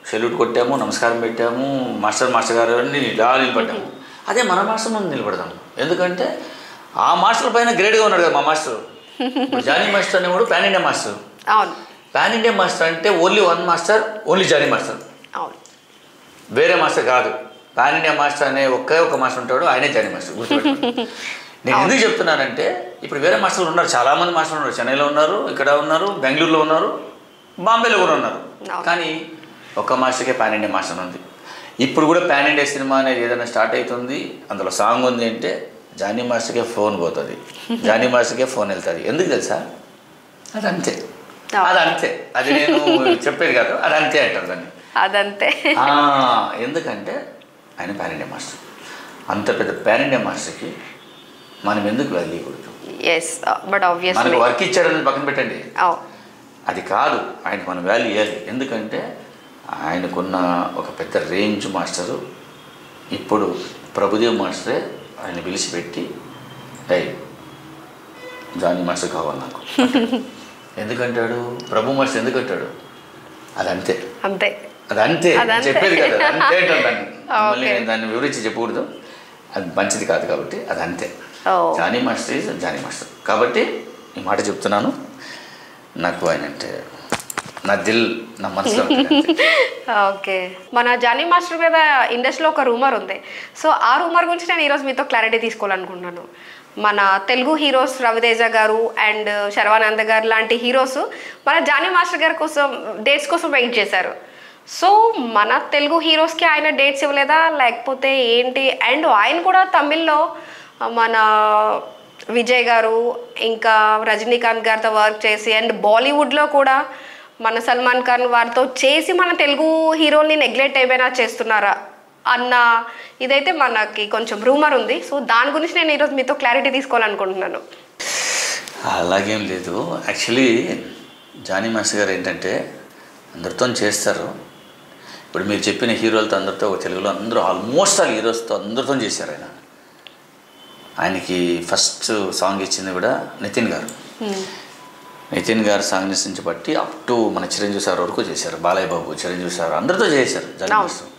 సెల్యూట్ కొట్టాము, నమస్కారం పెట్టాము, మాస్టర్ గారు అని ఇలా నిలబడ్డాము. అదే మన మాస్టర్ మనం నిలబడదాము. ఎందుకంటే ఆ మాస్టర్ పైన గ్రేడ్గా ఉన్నాడు కదా మా మాస్టర్. జానీ మాస్టర్ అనేవాడు pan India master. Pan India master అంటే only one master, only Johnny master, వేరే మాస్టర్ కాదు. పాన్ ఇండియా మాస్టర్ అనే ఒక మాస్టర్ ఉంటాడు, ఆయనే జానీ మాస్టర్. గుర్తుపెట్టుకోండి. నేను ఎందుకు చెప్తున్నానంటే, ఇప్పుడు వేరే మాస్టర్లు ఉన్నారు, చాలామంది మాస్టర్లు ఉన్నారు. చెన్నైలో ఉన్నారు, ఇక్కడ ఉన్నారు, బెంగళూరులో ఉన్నారు, బాంబేలో కూడా ఉన్నారు. కానీ ఒక్క మాస్టర్కే పాన్ ఇండియా మాస్టర్ ఉంది. ఇప్పుడు కూడా పాన్ ఇండియా సినిమా అనేది ఏదైనా స్టార్ట్ అవుతుంది, అందులో సాంగ్ ఉంది అంటే జానీ మాస్టర్కే ఫోన్ పోతుంది, జానీ మాస్టర్కే ఫోన్ వెళ్తుంది. ఎందుకు తెలుసా? అదంతే. అది అంతే, అది నేను చెప్పేది కాదు, అది అంతే అంటారు దాన్ని. అదంతే. ఎందుకంటే ఆయన పాన్ ఇండియా మాస్టర్, అంత పెద్ద పాన్ ఇండియా మాస్టర్కి మనం ఎందుకు వాల్యూ ఇవ్వకూడదు? బట్ ఆబ్వియస్లీ మనకు వర్క్ ఇచ్చాడని పక్కన పెట్టండి, అది కాదు, ఆయనకు మనం వాల్యూ ఇవ్వాలి. ఎందుకంటే ఆయనకున్న ఒక పెద్ద రేంజ్ మాస్టరు. ఇప్పుడు ప్రభుదేవ్ మాస్టరే ఆయన పిలిచిపెట్టి జానీ మాస్టర్ కావాలి నాకు ఎందుకంటాడు? ప్రభు మాస్టర్ ఎందుకంటాడు? అదంతే అంతే, అది అంతే చెప్పేది కదా, అంతే అంటాను దాన్ని. మళ్ళీ నేను దాన్ని వివరించి చెప్పకూడదు, అది మంచిది కాదు. కాబట్టి అది అంతే. Jani master is Jani master. కాబట్టి ఈ మాట చెప్తున్నాను, నాకు ఆయన అంటే నా దిల్, నా మనసులో. ఓకే, మన జానీ మాస్టర్ మీద ఇండస్ట్రీలో ఒక రూమర్ ఉంది. సో ఆ రూమర్ గురించి నేను ఈరోజు మీతో క్లారిటీ తీసుకోవాలనుకుంటున్నాను. మన తెలుగు హీరోస్ రవితేజ గారు అండ్ శర్వానంద్ గారు లాంటి హీరోస్ మన జానీ మాస్టర్ గారి కోసం డేట్స్ కోసం వెయిట్ చేశారు. సో మన తెలుగు హీరోస్కి ఆయన డేట్స్ ఇవ్వలేదా లేకపోతే ఏంటి? అండ్ ఆయన కూడా తమిళ్లో మన విజయ్ గారు ఇంకా రజనీకాంత్ గారితో వర్క్ చేసి, అండ్ బాలీవుడ్లో కూడా మన సల్మాన్ ఖాన్ వారితో చేసి మన తెలుగు హీరోని నెగ్లెక్ట్ ఏమైనా చేస్తున్నారా అన్న ఇదైతే మనకి కొంచెం రూమర్ ఉంది. సో దాని గురించి నేను ఈరోజు మీతో క్లారిటీ తీసుకోవాలనుకుంటున్నాను. అలాగేం లేదు. యాక్చువల్లీ జానీ మాస్టర్ గారు ఏంటంటే అందరితో చేస్తారు. ఇప్పుడు మీరు చెప్పిన హీరోలతో అందరితో తెలుగులో అందరూ ఆల్మోస్ట్ ఆల్ హీరోస్తో అందరితో చేశారు. ఆయనకి ఫస్ట్ సాంగ్ ఇచ్చింది కూడా నితిన్ గారు. నితిన్ గారు సాంగ్ నుంచి బట్టి అప్ టు మన చిరంజీవి సార్ వరకు చేశారు. బాలయ్య బాబు, చిరంజీవి సార్ అందరితో చేశారు జానీ మాస్టర్.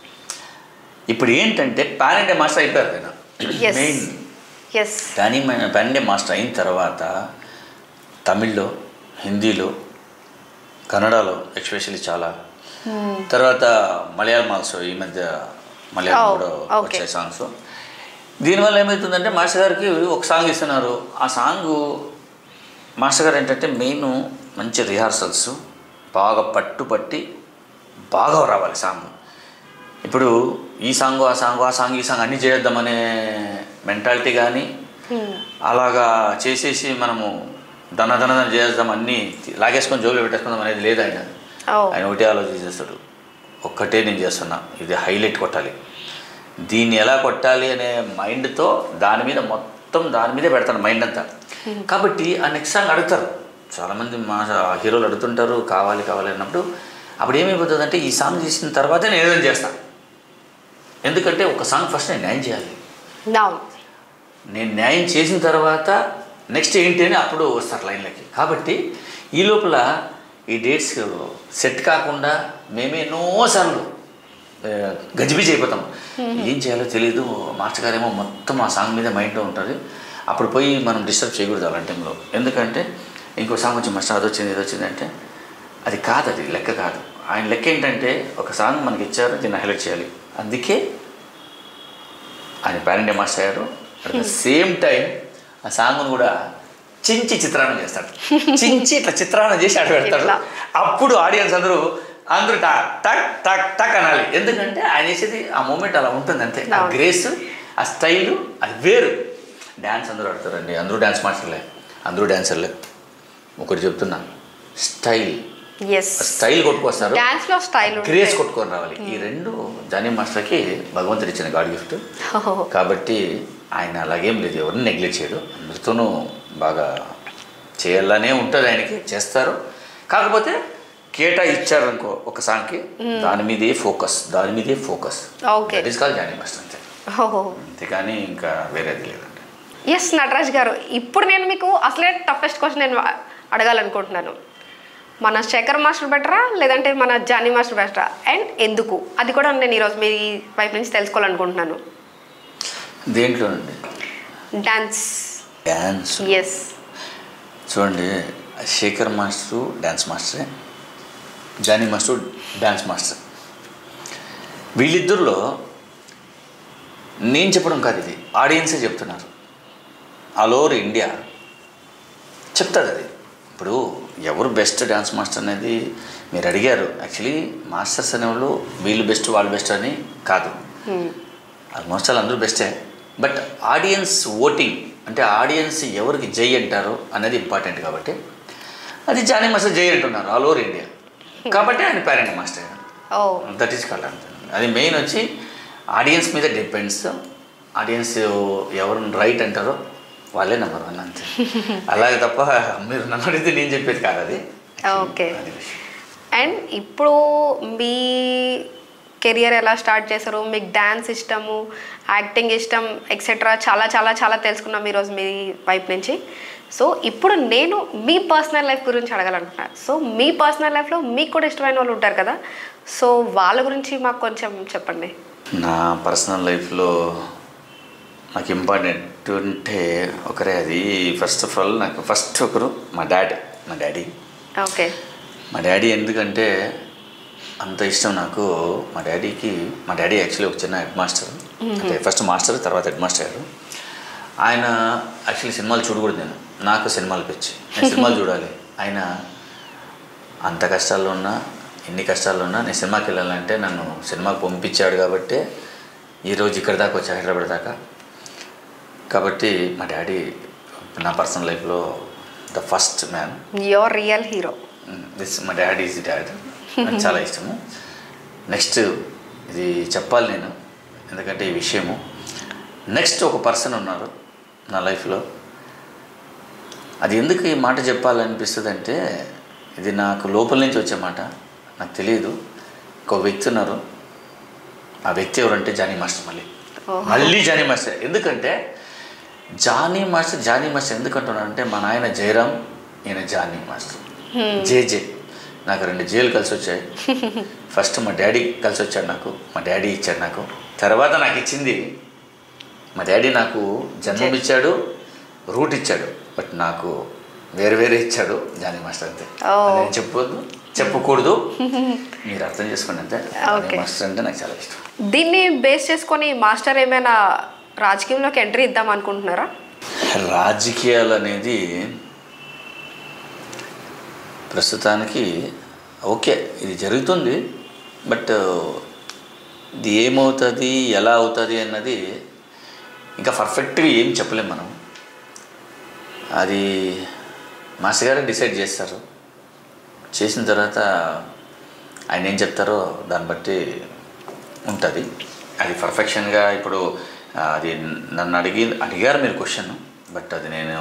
ఇప్పుడు ఏంటంటే పాన్ ఇండియా మాస్టర్ అయిపోయారు ఆయన. మెయిన్ పాన్ ఇండియా మాస్టర్ అయిన తర్వాత తమిళ్లో, హిందీలో, కన్నడలో ఎస్పెషల్లీ చాలా, తర్వాత మలయాళం ఆల్సో, ఈ మధ్య మలయాళం కూడా వచ్చాయి సాంగ్స్. దీనివల్ల ఏమవుతుందంటే మాస్టర్ గారికి ఒక సాంగ్ ఇస్తున్నారు. ఆ సాంగు మాస్టర్ గారు ఏంటంటే మెయిన్ మంచి రిహార్సల్స్ బాగా పట్టుపట్టి బాగా రావాలి సాంగ్. ఇప్పుడు ఈ సాంగ్ ఆ సాంగ్ ఆ సాంగ్ ఈ సాంగ్ అన్నీ చేద్దామనే మెంటాలిటీ కానీ అలాగా చేసేసి మనము దన చేద్దాం అన్నీ లాగేసుకొని జోబులో పెట్టేసుకుందాం అనేది లేదు. ఆయన ఒకటే ఆలోచించేస్తాడు, ఒక్కటే నేను చేస్తున్నా, ఇది హైలైట్ కొట్టాలి, దీన్ని ఎలా కొట్టాలి అనే మైండ్తో దాని మీద మొత్తం దాని మీదే పెడతాను మైండ్ అంతా. కాబట్టి ఆ నెక్స్ట్ సాంగ్ అడుగుతారు చాలామంది, మా హీరోలు అడుగుతుంటారు కావాలి కావాలి అన్నప్పుడు. అప్పుడు ఏమైపోతుంది అంటే ఈ సాంగ్ చేసిన తర్వాతే నేను ఏదైనా చేస్తాను. ఎందుకంటే ఒక సాంగ్ ఫస్ట్ నేను న్యాయం చేయాలి, నేను న్యాయం చేసిన తర్వాత నెక్స్ట్ ఏంటి అని అప్పుడు వస్తారు లైన్లకి. కాబట్టి ఈ లోపల ఈ డేట్స్ సెట్ కాకుండా మేమే ఎన్నోసార్లు గజిబిజి అయిపోతాం. ఏం చేయాలో తెలియదు. మాస్టర్ గారేమో మొత్తం ఆ సాంగ్ మీద మైండ్లో ఉంటుంది. అప్పుడు పోయి మనం డిస్టర్బ్ చేయకూడదు అలాంటి టైంలో. ఎందుకంటే ఇంకో సాంగ్ వచ్చి మాస్టర్ అది వచ్చింది ఇది వచ్చింది అంటే అది కాదు, అది లెక్క కాదు. ఆయన లెక్క ఏంటంటే ఒక సాంగ్ మనకి ఇచ్చారు, దీన్ని హైలైట్ చేయాలి. అందుకే ఆయన పాన్ ఇండియా మాస్టర్ అయ్యారు. అట్ ద సేమ్ టైం ఆ సాంగ్ను కూడా చించి చిత్రాన్ని చేస్తాడు. చించి ఇట్లా చిత్రాన్ని చేసి అటు పెడతాడు. అప్పుడు ఆడియన్స్ అందరూ టక్ టక్ టక్ టక్ అనాలి. ఎందుకంటే ఆయన చేసేది ఆ మూమెంట్ అలా ఉంటుంది అంతే. ఆ గ్రేస్, ఆ స్టైలు అది వేరు. డ్యాన్స్ అందరూ ఆడతారండి, అందరూ డ్యాన్స్ మాస్టర్లే, అందరూ డ్యాన్సర్లే. ఒకటి చెప్తున్నా, స్టైల్ కొట్టుకొస్తారు, గ్రేస్ కొట్టుకొని రావాలి. ఈ రెండు జానీ మాస్టర్కి భగవంతుడు ఇచ్చిన గాడ్ గిఫ్ట్. కాబట్టి ఆయన అలాగేం లేదు, ఎవరిని నెగ్లెక్ట్ చేయడు, అందరితోనూ బాగా చేయాలనే ఉంటుంది ఆయనకి, చేస్తారు. కాకపోతే కేటా ఇచ్చారనుకో ఒక సాంగ్కి, దాని మీదే focus, that is called Jani master అంతే. అంతేకాని ఇంకా వేరేది లేదండి. ఎస్ నటరాజ్ గారు, ఇప్పుడు నేను మీకు అసలే టఫెస్ట్ క్వశ్చన్ నేను అడగాలనుకుంటున్నాను. మన శేఖర్ మాస్టర్ బెటరా లేదంటే మన జానీ మాస్టర్ బెటరా, అండ్ ఎందుకు? అది కూడా నేను ఈరోజు మీ వైపు నుంచి తెలుసుకోవాలనుకుంటున్నాను. దేంట్లో అండి? డాన్స్. ఎస్, చూడండి, శేఖర్ మాస్టర్ డ్యాన్స్ మాస్టరే, జానీ మాస్టర్ డ్యాన్స్ మాస్టర్. వీళ్ళిద్దరిలో నేను చెప్పడం కాదు, ఇది ఆడియన్సే చెప్తున్నారు. ఆల్ ఓవర్ ఇండియా చెప్తారు అది. ఇప్పుడు ఎవరు బెస్ట్ డ్యాన్స్ మాస్టర్ అనేది మీరు అడిగారు. యాక్చువల్లీ మాస్టర్స్ అనేవాళ్ళు వీళ్ళు బెస్ట్ వాళ్ళు బెస్ట్ అని కాదు, ఆల్మోస్ట్ వాళ్ళు అందరూ బెస్టే. బట్ ఆడియన్స్ ఓటింగ్ అంటే ఆడియన్స్ ఎవరికి జై అంటారు అనేది ఇంపార్టెంట్. కాబట్టి అది జానీ మాస్టర్ జై అంటున్నారు ఆల్ ఓవర్ ఇండియా. కాబట్టి ఆయన parent master. That is called అంతే. అది మెయిన్ వచ్చి ఆడియన్స్ మీద డిపెండ్స్. ఆడియన్స్ ఎవరు రైట్ అంటారో వాళ్ళే నెంబర్ 1 అంతే. అలాగే తప్ప మీరు నన్ను అడిగితే నేను చెప్పేది కాదు అది. ఓకే. అండ్ ఇప్పుడు మీ కెరియర్ ఎలా స్టార్ట్ చేశారు, మీకు డ్యాన్స్ ఇష్టము, యాక్టింగ్ ఇష్టం ఎక్సెట్రా చాలా చాలా చాలా తెలుసుకున్నాం ఈరోజు మీ వైపు నుంచి. సో ఇప్పుడు నేను మీ పర్సనల్ లైఫ్ గురించి అడగాలనుకుంటున్నాను. సో మీ పర్సనల్ లైఫ్లో మీకు కూడా ఇష్టమైన వాళ్ళు ఉంటారు కదా, సో వాళ్ళ గురించి మాకు కొంచెం చెప్పండి. నా పర్సనల్ లైఫ్లో నాకు ఇంపార్టెంట్ ఉంటే ఒకరే. అది ఫస్ట్ ఆఫ్ ఆల్ నాకు ఫస్ట్ ఒకరు మా డాడీ. ఓకే. మా డాడీ ఎందుకంటే అంత ఇష్టం నాకు. మా డాడీ యాక్చువల్లీ ఒక చిన్న హెడ్ మాస్టర్, అంటే ఫస్ట్ మాస్టర్ తర్వాత హెడ్ మాస్టర్ గారు. ఆయన యాక్చువల్లీ సినిమాలు చూడకూడదు, నాకు సినిమాలు పిచ్చి, నేను సినిమాలు చూడాలి. ఆయన అంత కష్టాల్లో ఉన్నా ఎన్ని కష్టాల్లో ఉన్నా నేను సినిమాకి వెళ్ళాలంటే నన్ను సినిమాకి పంపించాడు కాబట్టి ఈరోజు ఇక్కడ దాకా వచ్చా, హైదరాబాద్ దాకా. కాబట్టి మా డాడీ నా పర్సనల్ లైఫ్లో the first man. Your real hero. మా డాడీ ఈజ్ డాడ్. నాకు చాలా ఇష్టము. నెక్స్ట్ ఇది చెప్పాలి నేను, ఎందుకంటే ఈ విషయము. నెక్స్ట్ ఒక పర్సన్ ఉన్నారు నా లైఫ్లో. అది ఎందుకు ఈ మాట చెప్పాలనిపిస్తుంది అంటే ఇది నాకు లోపల నుంచి వచ్చే మాట, నాకు తెలియదు. ఒక వ్యక్తి ఉన్నారు, ఆ వ్యక్తి ఎవరంటే జానీ మాస్టర్. మళ్ళీ జానీ మాస్టర్. ఎందుకంటే జానీ మాస్టర్ ఎందుకంటున్నానంటే మా నాయన జయరామ్, ఈయన జానీ మాస్టర్. జే నాకు 2 జేలు కలిసి వచ్చాయి. ఫస్ట్ మా డాడీ కలిసి వచ్చాడు నాకు, మా డాడీ ఇచ్చాడు నాకు. తర్వాత నాకు ఇచ్చింది మా డాడీ. నాకు జన్మం ఇచ్చాడు, రూట్ ఇచ్చాడు, బట్ నాకు వేరే ఇచ్చాడు జానీ మాస్టర్ అంతే. నేను చెప్పకూడదు, మీరు అర్థం చేసుకోండి అంతే. మాస్టర్ అంటే నాకు చాలా ఇష్టం. దీన్ని బేస్ చేసుకొని మాస్టర్ ఏమైనా రాజకీయంలోకి ఎంట్రీ ఇద్దాం అనుకుంటున్నారా? రాజకీయాలు అనేది ప్రస్తుతానికి ఓకే, ఇది జరుగుతుంది. బట్ ఇది ఏమవుతుంది, ఎలా అవుతుంది అన్నది ఇంకా పర్ఫెక్ట్గా ఏం చెప్పలేము మనం. అది మాస్టర్ గారు డిసైడ్ చేస్తారు. చేసిన తర్వాత ఆయన ఏం చెప్తారో దాన్ని బట్టి ఉంటుంది. అది పర్ఫెక్షన్గా ఇప్పుడు అది నన్ను అడిగారు మీరు క్వశ్చన్, బట్ అది నేను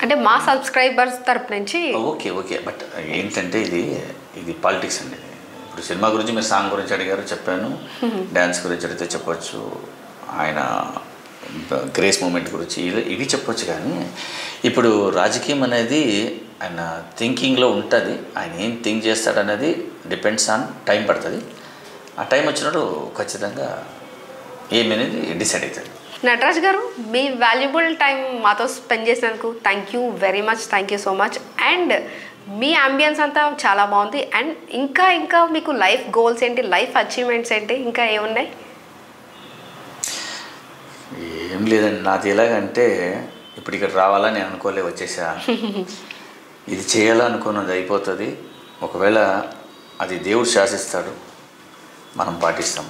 అంటే మా సబ్స్క్రైబర్స్ తరపు నుంచి ఓకే. బట్ ఏంటంటే ఇది పాలిటిక్స్ అండి. ఇప్పుడు సినిమా గురించి మీరు సాంగ్ గురించి అడిగారు, చెప్పాను. డ్యాన్స్ గురించి అడిగితే చెప్పచ్చు, ఆయన గ్రేస్ మూమెంట్ గురించి ఇవి చెప్పొచ్చు. కానీ ఇప్పుడు రాజకీయం అనేది ఆయన థింకింగ్లో ఉంటుంది. ఆయన ఏం థింక్ చేస్తాడనేది డిపెండ్స్ ఆన్ టైం పడుతుంది. ఆ టైం వచ్చినప్పుడు ఖచ్చితంగా ఏమనేది డిసైడ్ అవుతుంది. నటరాజ్ గారు, మీ వాల్యుబుల్ టైం మాతో స్పెండ్ చేసినందుకు thank you very much. Thank you so much. And me ambience అంతా చాలా బాగుంది. అండ్ ఇంకా మీకు లైఫ్ గోల్స్ ఏంటి, లైఫ్ అచీవ్మెంట్స్ ఏంటి, ఇంకా ఏమున్నాయి? ఏం లేదండి, నాది ఎలాగంటే ఇప్పుడు ఇక్కడ రావాలని నేను అనుకోలే, వచ్చేసా. ఇది చేయాలనుకున్నది అయిపోతుంది. ఒకవేళ అది దేవుడు శాసిస్తాడు, మనం పాటిస్తాం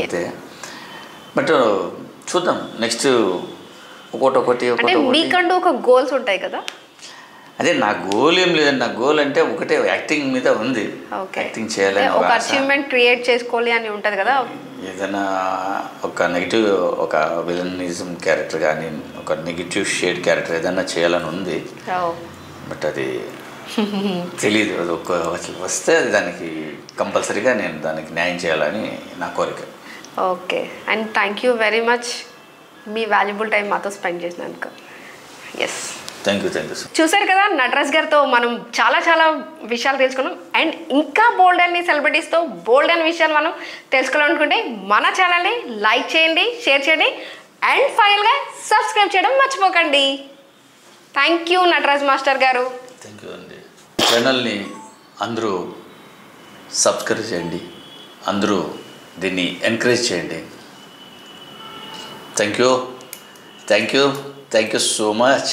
అంతే. బట్ చూద్దాం నెక్స్ట్ ఒకటి మీకంటూ ఒక గోల్స్ ఉంటాయి కదా? అదే నా గోల్ ఏం లేదండి. నా గోల్ అంటే ఒకటే, యాక్టింగ్ మీద ఉంది. యాక్టింగ్ చేయాలని ఒక అచీవ్మెంట్ క్రియేట్ చేసుకోవాలి అని ఉంటుంది కదా. ఏదైనా ఒక నెగిటివ్, ఒక విలనిజం క్యారెక్టర్ కానీ, ఒక నెగిటివ్ షేడ్ క్యారెక్టర్ ఏదైనా చేయాలని ఉంది. బట్ అది తెలీదు. అది వస్తే దానికి కంపల్సరీగా నేను దానికి న్యాయం చేయాలని నా కోరిక. Okay. And thank you very much మీ వాల్యుబుల్ టైం మాతో స్పెండ్ చేసినందుకు. Yes, thank you. చూసారు కదా, నటరాజ్ గారితో మనం చాలా విషయాలు తెలుసుకున్నాం. అండ్ ఇంకా బోల్డ్ అని సెలబ్రిటీస్తో బోల్డ్ అని విషయాలు మనం తెలుసుకోవాలనుకుంటే మన ఛానల్ని లైక్ చేయండి, షేర్ చేయండి, అండ్ ఫైనల్గా సబ్స్క్రైబ్ చేయడం మర్చిపోకండి. థ్యాంక్ యూ నటరాజ్ మాస్టర్ గారు. థ్యాంక్ యూ అండి. ఛానల్ని అందరూ సబ్స్క్రైబ్ చేయండి, అందరూ దీన్ని ఎంకరేజ్ చేయండి. Thank you so much.